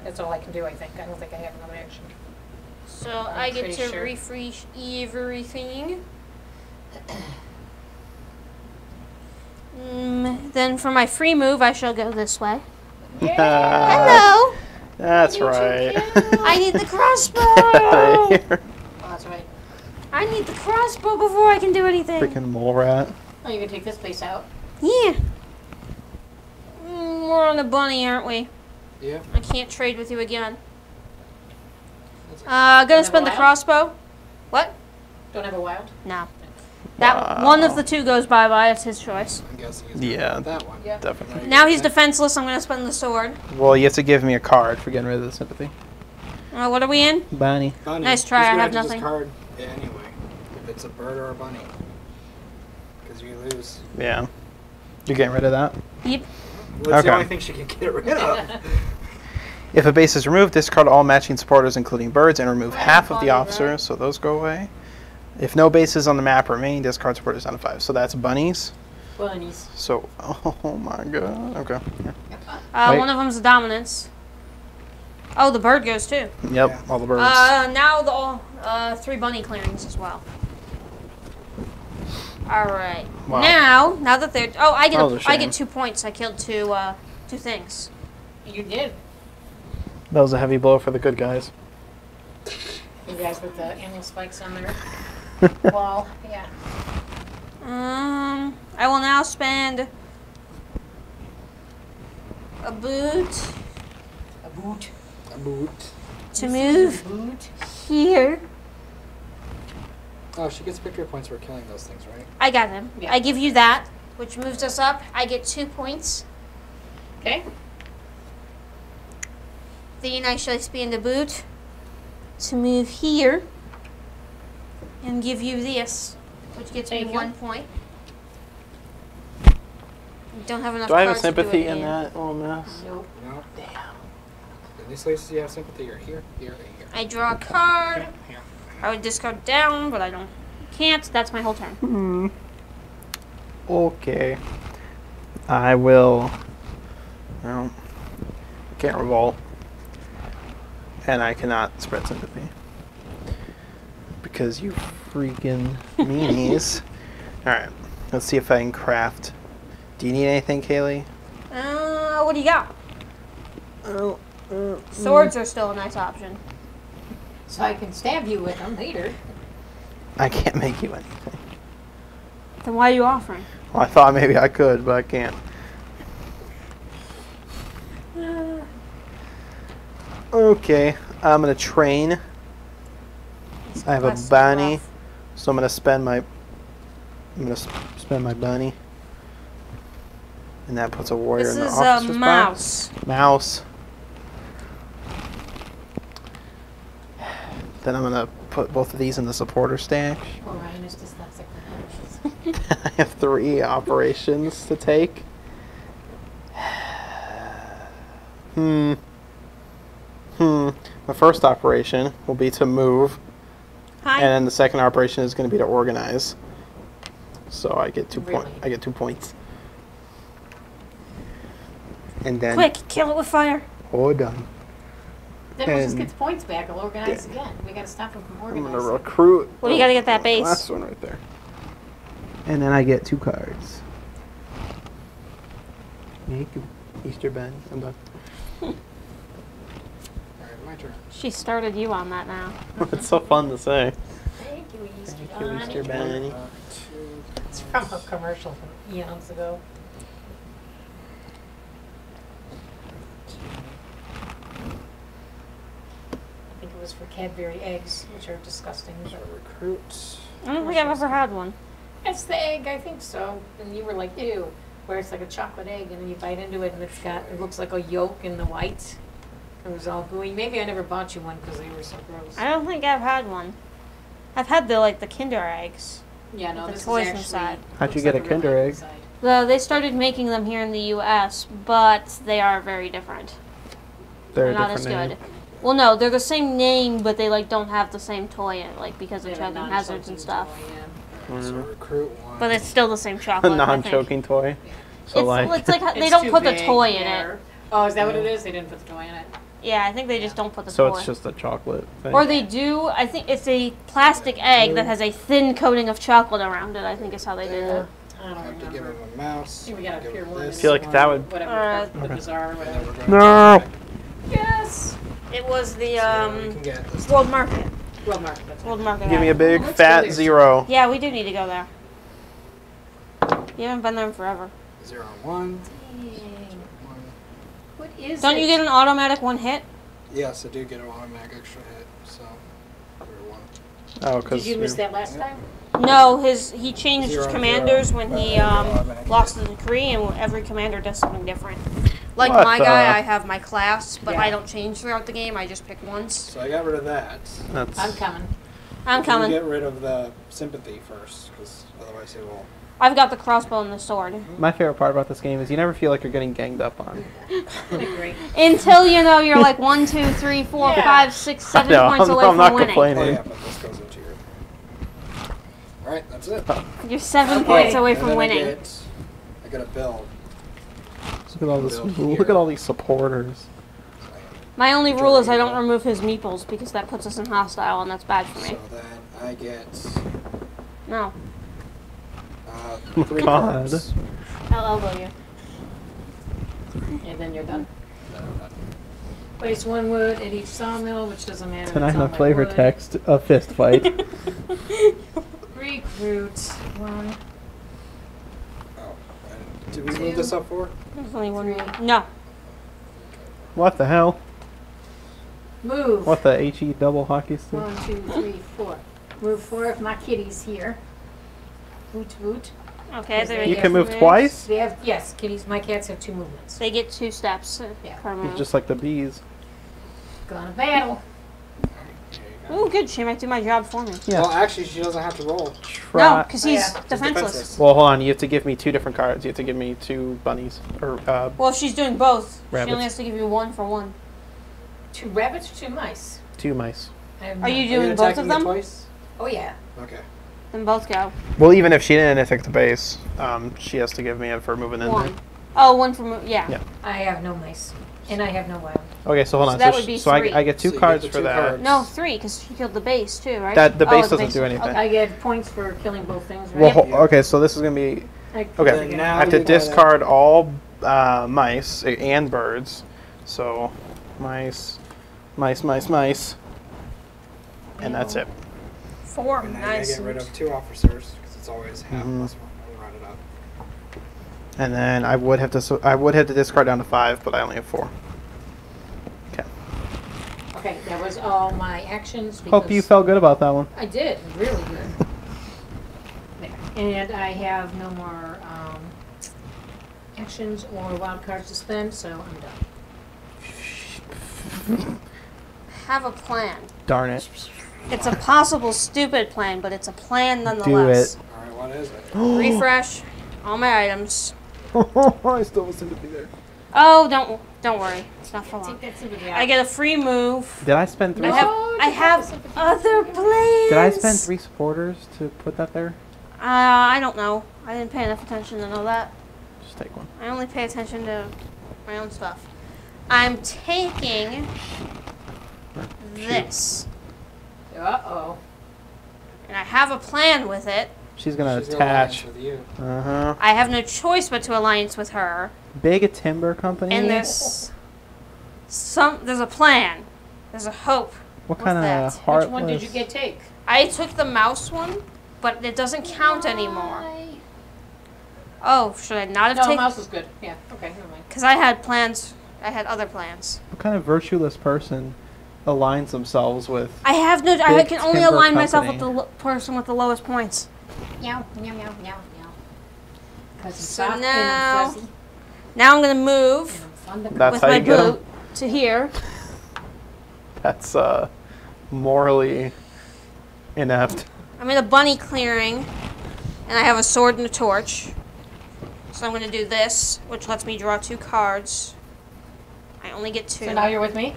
That's all I can do, I think. I don't think I have another action. So I'm I get pretty to sure. refresh everything. Then for my free move, I shall go this way. Hello! That's You right. took I need the crossbow! Oh, that's right. I need the crossbow before I can do anything. Freaking mole rat. Oh, you're gonna take this place out? Yeah. We're on a bunny, aren't we? Yeah. I can't trade with you again. That's Gonna Another spend the wild? crossbow. What? Don't have a wild? No. That one of the two goes bye-bye. It's his choice. I'm guessing he's Yeah. gonna that one. Yeah. Definitely. Now he's defenseless. I'm gonna spend the sword. Well, you have to give me a card for getting rid of the sympathy. What are we in? Bunny. Bunny. Nice try, He's I gonna have to nothing. discard it anyway. If it's a bird or a bunny. Because you lose. Yeah. You're getting rid of that? Yep. Well, it's the Okay. only thing she can get rid of. If a base is removed, discard all matching supporters, including birds, and remove Right, half of the bunny, officers, right. so those go away. If no bases on the map remain, discard supporters down to 5. So that's bunnies. Bunnies. So, oh my god. Okay. Yeah. Wait. One of them's a dominance. Oh, the bird goes too. Yep, Yeah. all the birds. Now the 3 bunny clearings as well. All right. Wow. Now that they're I That was a I shame. get 2 points. I killed two things. You did. That was a heavy blow for the good guys. You guys with the animal spikes on their wall. Yeah. I will now spend a boot A boot. A boot. to move Boot. here. Oh, she gets victory points for killing those things, right? I got him. Yeah. I give you that, which moves us up. I get 2 points. Okay. Then I shall spend a boot to move here and give you this, which gets me Thank you. 1 point. Don't have enough Do I have a cards to do sympathy it in again. that little mess? Nope. No. Damn. In these places you have sympathy, you're here, here, and here. I draw a card. Here. I would discard down, but I can't. That's my whole turn. Okay. I will. Well, can't revolt. And I cannot spread sympathy. Because you freaking meanies. Alright, let's see if I can craft. Do you need anything, Kaylee? What do you got? Swords are still a nice option. So I can stab you with them later. I can't make you anything. Then why are you offering? Well, I thought maybe I could, but I can't. Okay, I'm gonna train. I have a Quest is bunny, rough. so I'm gonna spend my. Spend my bunny, and that puts a warrior This in the is officer's a spot. mouse. Mouse. Then I'm gonna put both of these in the supporter stash. Orion is dyslexic. I have 3 operations to take. The first operation will be to move, Hi. and then the second operation is going to be to organize. So I get 2 Really? I get 2 points. And then Quick, kill it with fire. done. Then we'll just And- get the points back. I'll organize again. We gotta stop him from I'm going organizing. to recruit. Well, you gotta get that base. Last one right there. And then I get 2 cards. Thank you. Easter Bunny. I'm done. Alright, my turn. She started you on that now. It's so fun to say. Thank you, Easter Thank you, Bunny. Easter Bunny. 2, It's from a commercial from eons ago. I think it was for Cadbury eggs, which are disgusting. so But recruit. I don't think I've ever had one. it's the egg, I think so. And you were like, ew. Where it's like a chocolate egg, and then you bite into it, and it looks like a yolk in the white. It was all gooey. Maybe I never bought you one because they were so gross. I don't think I've had one. I've had the Kinder eggs. Yeah, no, the this toys is actually. inside. How'd you looks get like a real Kinder egg? inside. They started making them here in the U.S., but they are very different. They're a Not as different good. name. Well, no, they're the same name, but they don't have the same toy in it, because They of have a choking hazards and non-choking stuff. toy, yeah. Alright, so recruit 1. But it's still the same A chocolate. I think. non-choking toy. So It's like they It's don't too put the big toy in there. it. Oh, is that what it is? They didn't put the toy in it. Yeah, I think they just don't put the so toy. it's just a chocolate thing. Or they do. I think it's a plastic egg that has a thin coating of chocolate around it. I think is how they did it. I don't I have to give remember. him a mouse. Here we got a give pure him one. this. I feel like that would- Whatever. The Okay. bizarre or And then whatever. we're going No. to Yes. It was the we can get this. World Market. World Market. That's World right. Market. Give me a ad. big Let's go fat there. 0. Yeah, we do need to go there. You haven't been there in forever. 0 1. Dang. What is Don't it? you get an automatic one hit? Yes, I do get an automatic extra hit. So, 1. Oh, because Did you miss that last time? No, he changed his 0 commanders 0, when but he I get automatic lost hit. the decree, and every commander does something different. Like What my the- guy, I have my class, but Yeah. I don't change throughout the game. I just pick once. So I got rid of that. That's I'm coming. I'm Can we coming. get rid of the sympathy first, because otherwise it will. I've got the crossbow and the sword. my favorite part about this game is you never feel like you're getting ganged up on. Great. Until you're like 1, 2, 3, 4, Yeah. 5, 6, 7 No, points away I'm from not winning. complaining. Oh yeah, but this goes into your. All right, that's it. You're 7 Okay. points away And from then winning. I get a build. Look at all this. Build here. Look at all these supporters. My only rule is I don't remove his meeples because that puts us in hostile, and that's bad for me. So then I get No, 3 God. cards. I'll elbow you. And then you're done. Place 1 wood at each sawmill, which doesn't matter. Tonight it's all on my flavor wood. text, a fist fight. Recruit 1. Oh, did we move this up 4? There's only one more. No. What the hell? Move. What the HE double hockey stick? 1, 2, 3, 4. Move 4 of my kitties here. Woot woot. Okay, Is there there we You go. can move twice? They have, yes, kitties. My cats have 2 movements. They get 2 steps Yeah. per move. Just like the bees. Gonna battle. Ooh, good. She might do my job for me. Yeah. Well, actually, she doesn't have to roll. No, Try. because Oh, he's yeah. defenseless. defenseless. Well, hold on. You have to give me 2 different cards. You have to give me 2 bunnies. Or, Well, if she's doing both, she Rabbits. only has to give you 1 for 1. 2 rabbits or 2 mice? 2 mice. I have Are you none. doing you both attacking of it them? twice? Oh, yeah. Okay. Then both go. Well, even if she didn't attack the base, she has to give me it for moving in 1. there. Oh, 1 for move. Yeah. Yeah. I have no mice. And I have no wild. Okay, so hold So on. that sh- would be so 3. I get 2 So you cards get the for 2 that. cards. No, 3, because she killed the base too, right? That the Oh, base the doesn't do anything. I get points for killing both things, right? Well, Yep. okay, so this is gonna be I- okay. Then now I have to you gotta- discard all mice and birds. So, mice, and that's it. 4. And then Nice. I get rid of 2 officers, because it's always half Mhm. plus 1. I'll round it up. And then I would have to discard down to 5, but I only have 4. Okay. Okay, that was all my actions. Hope you because felt good about that one. I did, really good. There. And I have no more actions or wild cards to spend, so I'm done. Have a plan. Darn it. It's a possible stupid plan, but it's a plan nonetheless. it. Alright, what is it? Refresh all my items. I still have sympathy there. Oh, don't worry. It's not for long. Take that sympathy out. I get a free move. Did I spend three? I have No, I take have the sympathy. other plans. Did I spend 3 supporters to put that there? I don't know. I didn't pay enough attention to know that. Just take one. I only pay attention to my own stuff. I'm taking this, Uh-oh. and I have a plan with it. She's gonna She's gonna alliance attach. with you. Uh-huh. I have no choice but to alliance with her. Big timber company. And there's a plan. There's a hope. what what's kind that? of Which heartless? Which one did you get take? I took the mouse one, but it doesn't count anymore. Why? Oh, should I not have No, taken? mouse is good. Yeah, okay, never mind. Because I had plans. I had other plans. What kind of virtueless person aligns themselves with? I have no. I Big can only timber align myself with company. the person with the lowest points. Meow, meow, meow, meow, meow. Because I'm So soft now- and I'm fuzzy Now I'm gonna and move I'm fun to That's with how my you get 'em? boot to here. That's morally inept. I'm in a bunny clearing, and I have a sword and a torch. So I'm gonna do this, which lets me draw 2 cards. I only get 2. So now you're with me?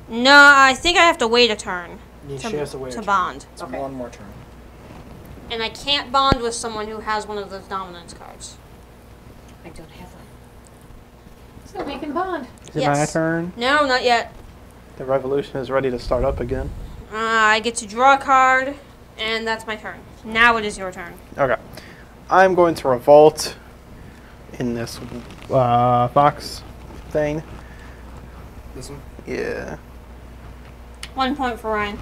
No, I think I have to wait a turn She has to wait. to bond. It's Okay. one more turn. And I can't bond with someone who has one of those dominance cards. I don't have one. So we can bond. Is it Yes. my turn? No, not yet. The revolution is ready to start up again. I get to draw a card, and that's my turn. Now it is your turn. Okay. I'm going to revolt in this fox thing. This one? Yeah. 1 point for Ryan.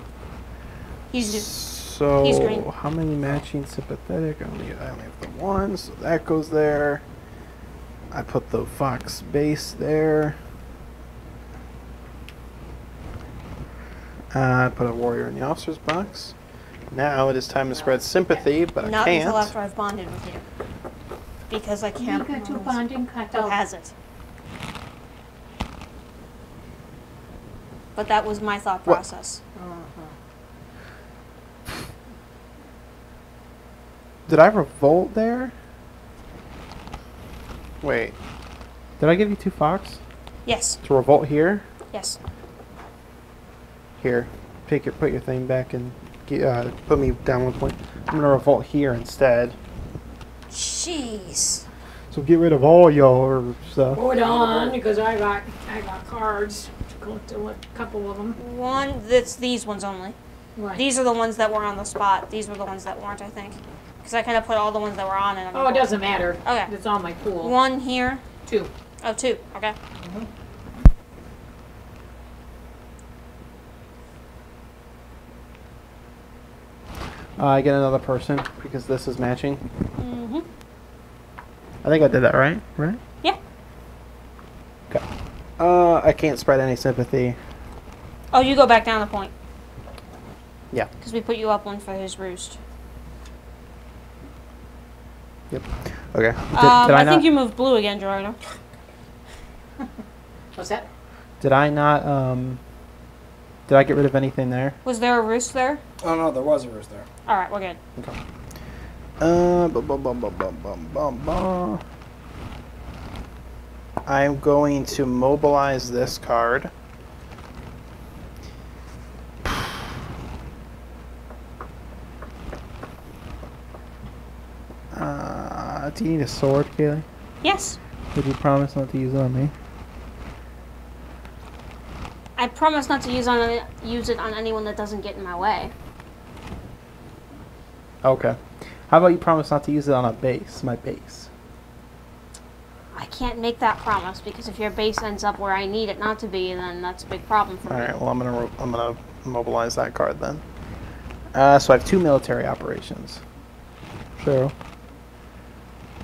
He's he's So green. how many matching sympathetic? I only have the one, so that goes there. I put the fox base there. I put a warrior in the officer's box. Now it is time to spread sympathy, but not I until can't. after I've bonded with you, because I You can't. got to remove bonding Who cut has it? But that was my thought What? process. Did I revolt there? Wait. Did I give you 2 fox Yes. to revolt here? Yes. Here, put your thing back and put me down 1 point. I'm gonna revolt here instead. Jeez. So get rid of all your stuff. Hold on, because I got cards to go to a couple of them. One. That's these ones only. Right. These are the ones that were on the spot. These were the ones that weren't, I think. Because I kind of put all the ones that were on it. Oh, it doesn't matter. Okay. It's on my pool. 1 here. 2. Oh, 2. Okay. I get another person because this is matching. Mm-hmm. I think I did that right. Right? Yeah. Okay. I can't spread any sympathy. Oh, you go back down a point. Yeah. Because we put you up 1 for his roost. Yep. Okay. Did I not? think you moved blue again, Gerardo. What's that? Did I not? Did I get rid of anything there? Was there a roost there? Oh no, there was a roost there. All right, we're good. Okay. Bum, bum, bum, bum, bum, bum, bum, bum. I'm going to mobilize this card. Do you need a sword, Kaylee? Yes. Would you promise not to use it on me? I promise not to use it on anyone that doesn't get in my way. Okay. How about you promise not to use it on a base, my base? I can't make that promise because if your base ends up where I need it not to be, then that's a big problem for All me. right. Well, I'm gonna mobilize that card then. So I have 2 military operations. True.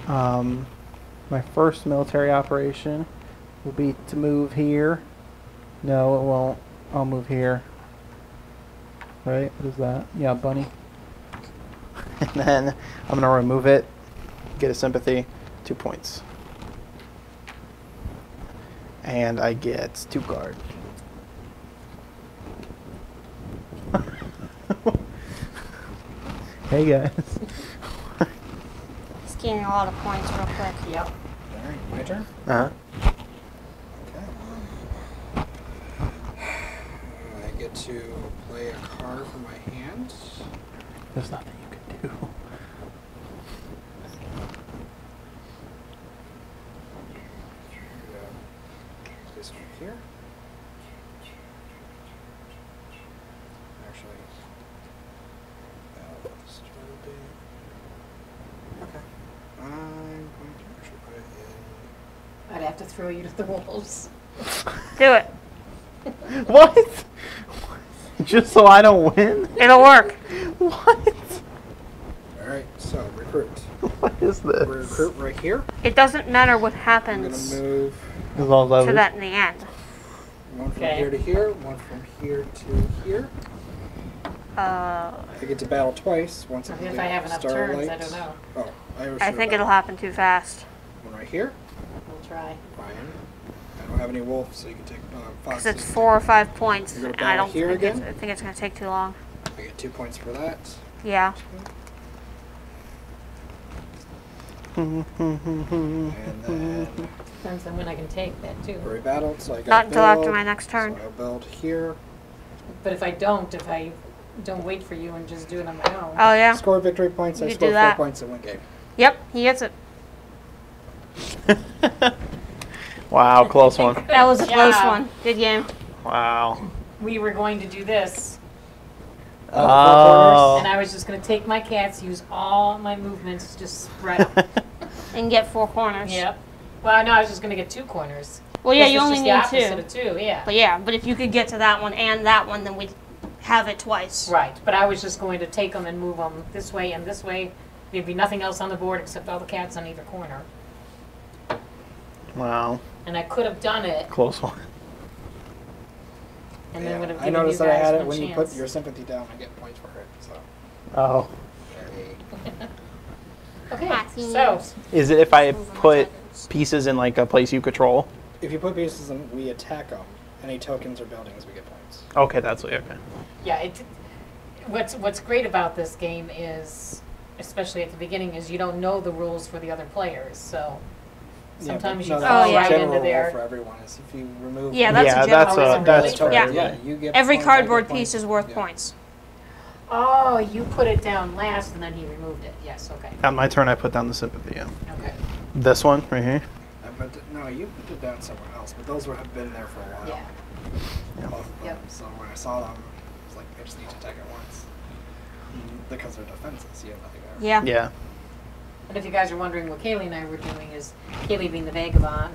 My first military operation will be to move here. No, it won't. I'll move here. Right? What is that? Yeah, bunny. And then I'm gonna remove it. Get a sympathy. 2 points. And I get 2 cards. Hey guys. making a lot of points real quick. Yep. All right, my turn. Uh-huh. Okay. I get to play a card from my hand. There's nothing you can do. This one here. Actually, that'll start a bit. Okay. I'm going to actually put it in. I'd have to throw you to the wolves. Do it. What? Just so I don't win? It'll work. What? Alright, so recruit. What is this? Recruit right here. It doesn't matter what I'm happens gonna move As long as I to that in the end. one from Okay. here to here, one from here to here. I get to battle twice. Once at If the I have enough turns, I don't know. Oh, I think it'll happen too fast. One right here. We'll try. Ryan. I don't have any wolves, so you can take Because Fox. it's 4 or 5 points. You're gonna And I battle don't here think again? I think it's going to take too long. I get 2 points for that. Yeah. And then Depends on when I can take that too. we're battled, so I got Not until after my next turn. So I'll build here. But if I don't wait for you and just do it on my own. Oh, yeah. Score victory points. You I could score do 4 that. points in one game. Yep, he gets it. Wow, close one. That was a close Yeah. one. Good game. Wow. We were going to do this. Oh. And I was just going to take my cats, use all my movements, just spread them. And get 4 corners. Yep. Well, no, I was just going to get 2 corners. Well, yeah, This you is only just need the 2. opposite of 2, yeah. But yeah, but if you could get to that one and that one, then we'd have it twice. Right, but I was just going to take them and move them this way and this way. There'd be nothing else on the board except all the cats on either corner. Wow. And I could have done it, Close one. and then would have I given you noticed guys that I had it one when chance. you put your sympathy down, I get points for it. So. Oh. Okay, Happy so, news. Is it if I Over my put seconds. pieces in like a place you control? If you put pieces in, we attack them. Any tokens or buildings, we get points. Okay, that's okay. yeah, what's great about this game is, especially at the beginning, is you don't know the rules for the other players, so sometimes you that's fall the right general into rule there. for everyone is if you remove. Yeah, that's yeah, a general that's rule. that's Really? totally Yeah. right. You get Every points, I get cardboard points. piece is worth Yeah. points. Oh, you put it down last and then he removed it. Yes, okay. At my turn, I put down the sympathy. Yeah. Okay. This one right here. No, you put it down somewhere else, but those have been there for a while. Yeah. Both of them. Yep. So when I saw them, I was like, I just need to attack it once. Because they're defenses, you have nothing there. Yeah. Yeah. And if you guys are wondering what Kaylee and I were doing is, Kaylee being the vagabond,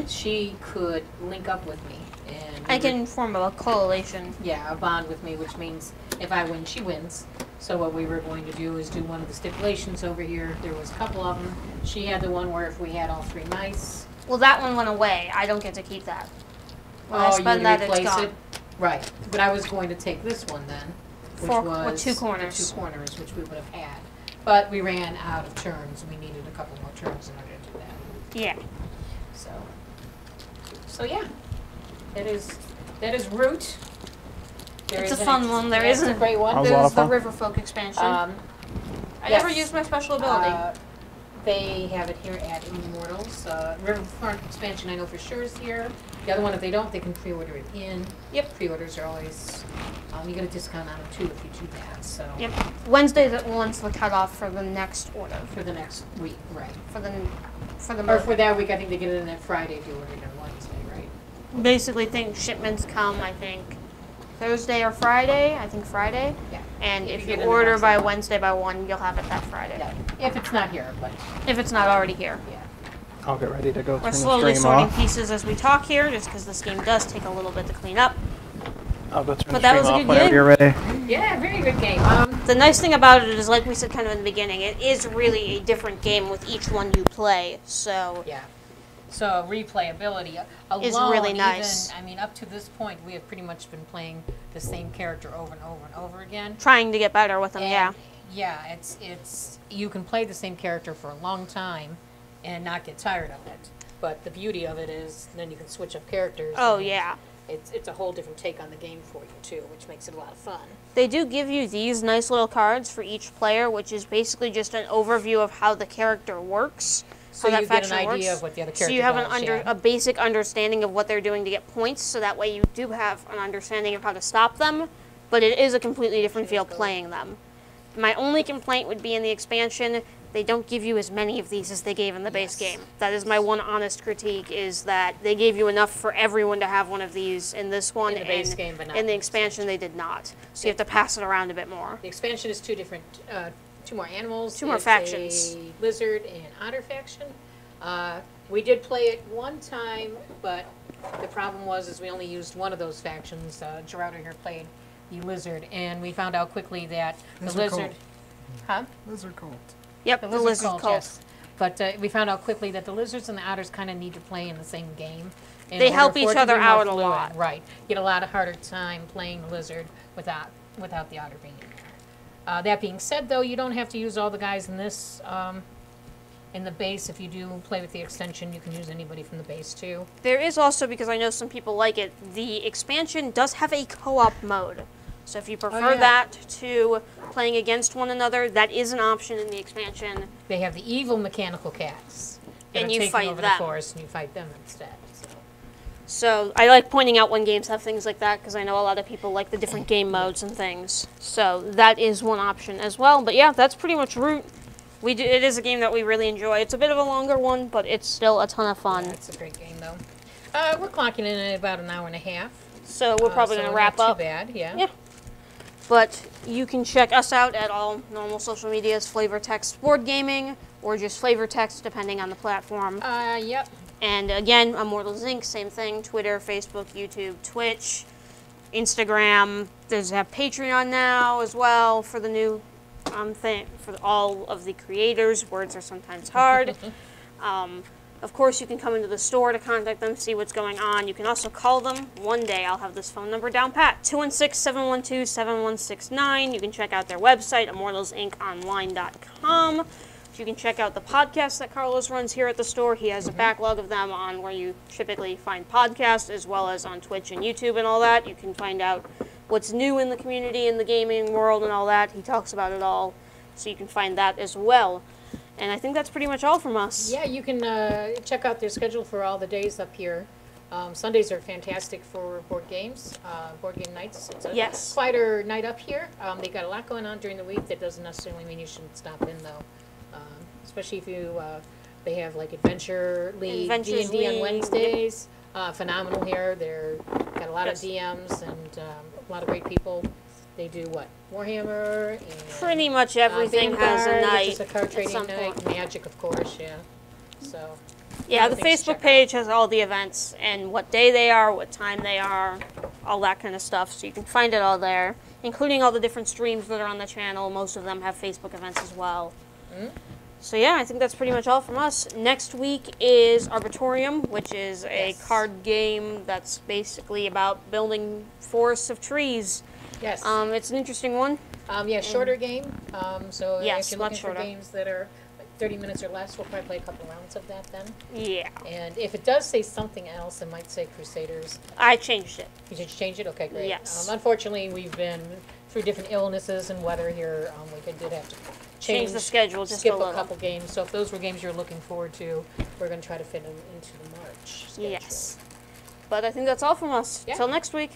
she could link up with me. And I can form a coalition. Yeah, a bond with me, which means if I win, she wins. So what we were going to do is do one of the stipulations over here. There was a couple of them. She had the one where if we had all 3 mice. Well, that one went away. I don't get to keep that. When I you spend would that, it's replace gone. it? Right, but I was going to take this one then, which With was 2 the corners. 2 corners, which we would have had. But we ran out of turns. We needed a couple more turns in order to do that. Yeah. So yeah, that is Root. There It's a is an fun one. There yeah, it's isn't. a great one. That was a lot There's of the fun. Riverfolk expansion. I yes. never used my special ability. They have it here at Immortals. Riverfront expansion I know for sure is here. The other one, if they don't, they can pre-order it in. Yep. Pre-orders are always, you get a discount on them too if you do that, so. Yep. Wednesday's the cutoff for the next order. For the next week, right. For the Or month. for that week, I think they get it in that Friday if you order it on Wednesday, right? Basically, think shipments come. I think Thursday or Friday. I think Friday. Yeah. And If if you you get it in order next by week. Wednesday by 1, you'll have it that Friday. Yeah, if it's not here, but, If it's not already here. yeah. I'll get ready to go We're turn the slowly stream sorting off. pieces as we talk here, just because this game does take a little bit to clean up. I'll go turn But the that stream was a off good whenever game. you're ready. Yeah, very good game. The nice thing about it is, like we said kind of in the beginning, it is really a different game with each one you play. So Yeah. So replayability alone, Is really nice. Even, I mean, up to this point, we have pretty much been playing the same character over and over and over again. trying to get better with them, yeah. And, yeah, it's you can play the same character for a long time and not get tired of it. But the beauty of it is then you can switch up characters. Oh and yeah. it's a whole different take on the game for you too, which makes it a lot of fun. They do give you these nice little cards for each player, which is basically just an overview of how the character works. So how you that get an faction idea works. of what the other character So you have does, yeah. a basic understanding of what they're doing to get points, so that way you do have an understanding of how to stop them, but it is a completely different feel playing them. My only complaint would be in the expansion, they don't give you as many of these as they gave in the base Yes. game. That is my one honest critique, is that they gave you enough for everyone to have one of these in this one, In the base and game, but not in the in the expansion they did not. So you have to pass it around a bit more. The expansion is two more animals. Two more It's factions. a lizard and otter faction. We did play it one time, but the problem was we only used one of those factions. Gerardo here played the lizard, and we found out quickly that the Lizard lizard. cult. Huh? Lizard cult. Yep, the lizard cult. yes. But we found out quickly that the lizards and the otters kind of need to play in the same game. in They order help for each it to other be more out a fluid. lot. Right. You get a lot of harder time playing the lizard without the otter being in there. That being said, though, you don't have to use all the guys in this in the base. If you do play with the extension, you can use anybody from the base too. There is also, because I know some people like it, the expansion does have a co-op mode. So if you prefer yeah. that to playing against one another, that is an option in the expansion. They have the evil mechanical cats. that And are you taking fight over them. the forest, and you fight them instead. So. So I like pointing out when games have things like that, because I know a lot of people like the different game modes and things. So that is one option as well. But yeah, that's pretty much Root. It is a game that we really enjoy. It's a bit of a longer one, but it's still a ton of fun. Yeah, it's a great game, though. We're clocking in at about an hour and a half. So we're probably so going to wrap not up. Too bad, yeah. Yeah. But you can check us out at all normal social medias, Flavor Text Board Gaming, or just Flavor Text, depending on the platform. Yep. And again, Immortals Inc., same thing, Twitter, Facebook, YouTube, Twitch, Instagram. There's a Patreon now as well for the new thing, for all of the creators. Words are sometimes hard. Of course, you can come into the store to contact them, see what's going on. You can also call them. One day I'll have this phone number down pat, 216-712-7169. You can check out their website, immortalsinconline.com. You can check out the podcasts that Carlos runs here at the store. He has a backlog of them on where you typically find podcasts, as well as on Twitch and YouTube and all that. You can find out what's new in the community, in the gaming world and all that. He talks about it all, so you can find that as well. And I think that's pretty much all from us. Yeah, you can check out their schedule for all the days up here. Sundays are fantastic for board games, board game nights. It's a Yes. quieter night up here. They got a lot going on during the week. That doesn't necessarily mean you shouldn't stop in, though. Especially if you, they have like Adventure League, Adventures D&D on League. Wednesdays. Phenomenal here. They're got a lot Yes. of DMs and a lot of great people. They do what? Warhammer and Pretty much everything has a Vanguard, night which is a card at trading some night. point. Magic, of course, yeah. So Yeah, the things to Facebook check out. page has all the events and what day they are, what time they are, all that kind of stuff. So you can find it all there, including all the different streams that are on the channel. Most of them have Facebook events as well. So yeah, I think that's pretty much all from us. Next week is Arbitorium, which is a Yes. card game that's basically about building forests of trees. Yes. It's an interesting one. Yeah, shorter game. So Yes, if you're much looking shorter. for games that are like 30 minutes or less, we'll probably play a couple rounds of that then. Yeah, And if it does say something else, it might say Crusaders. I changed it. You should change it? Okay, great. Yes. Unfortunately, we've been through different illnesses and weather here. We did have to Change the schedule just skip a a little. couple games. So if those were games you're looking forward to, we're going to try to fit them into the March schedule. Yes. But I think that's all from us. Yeah. Till next week.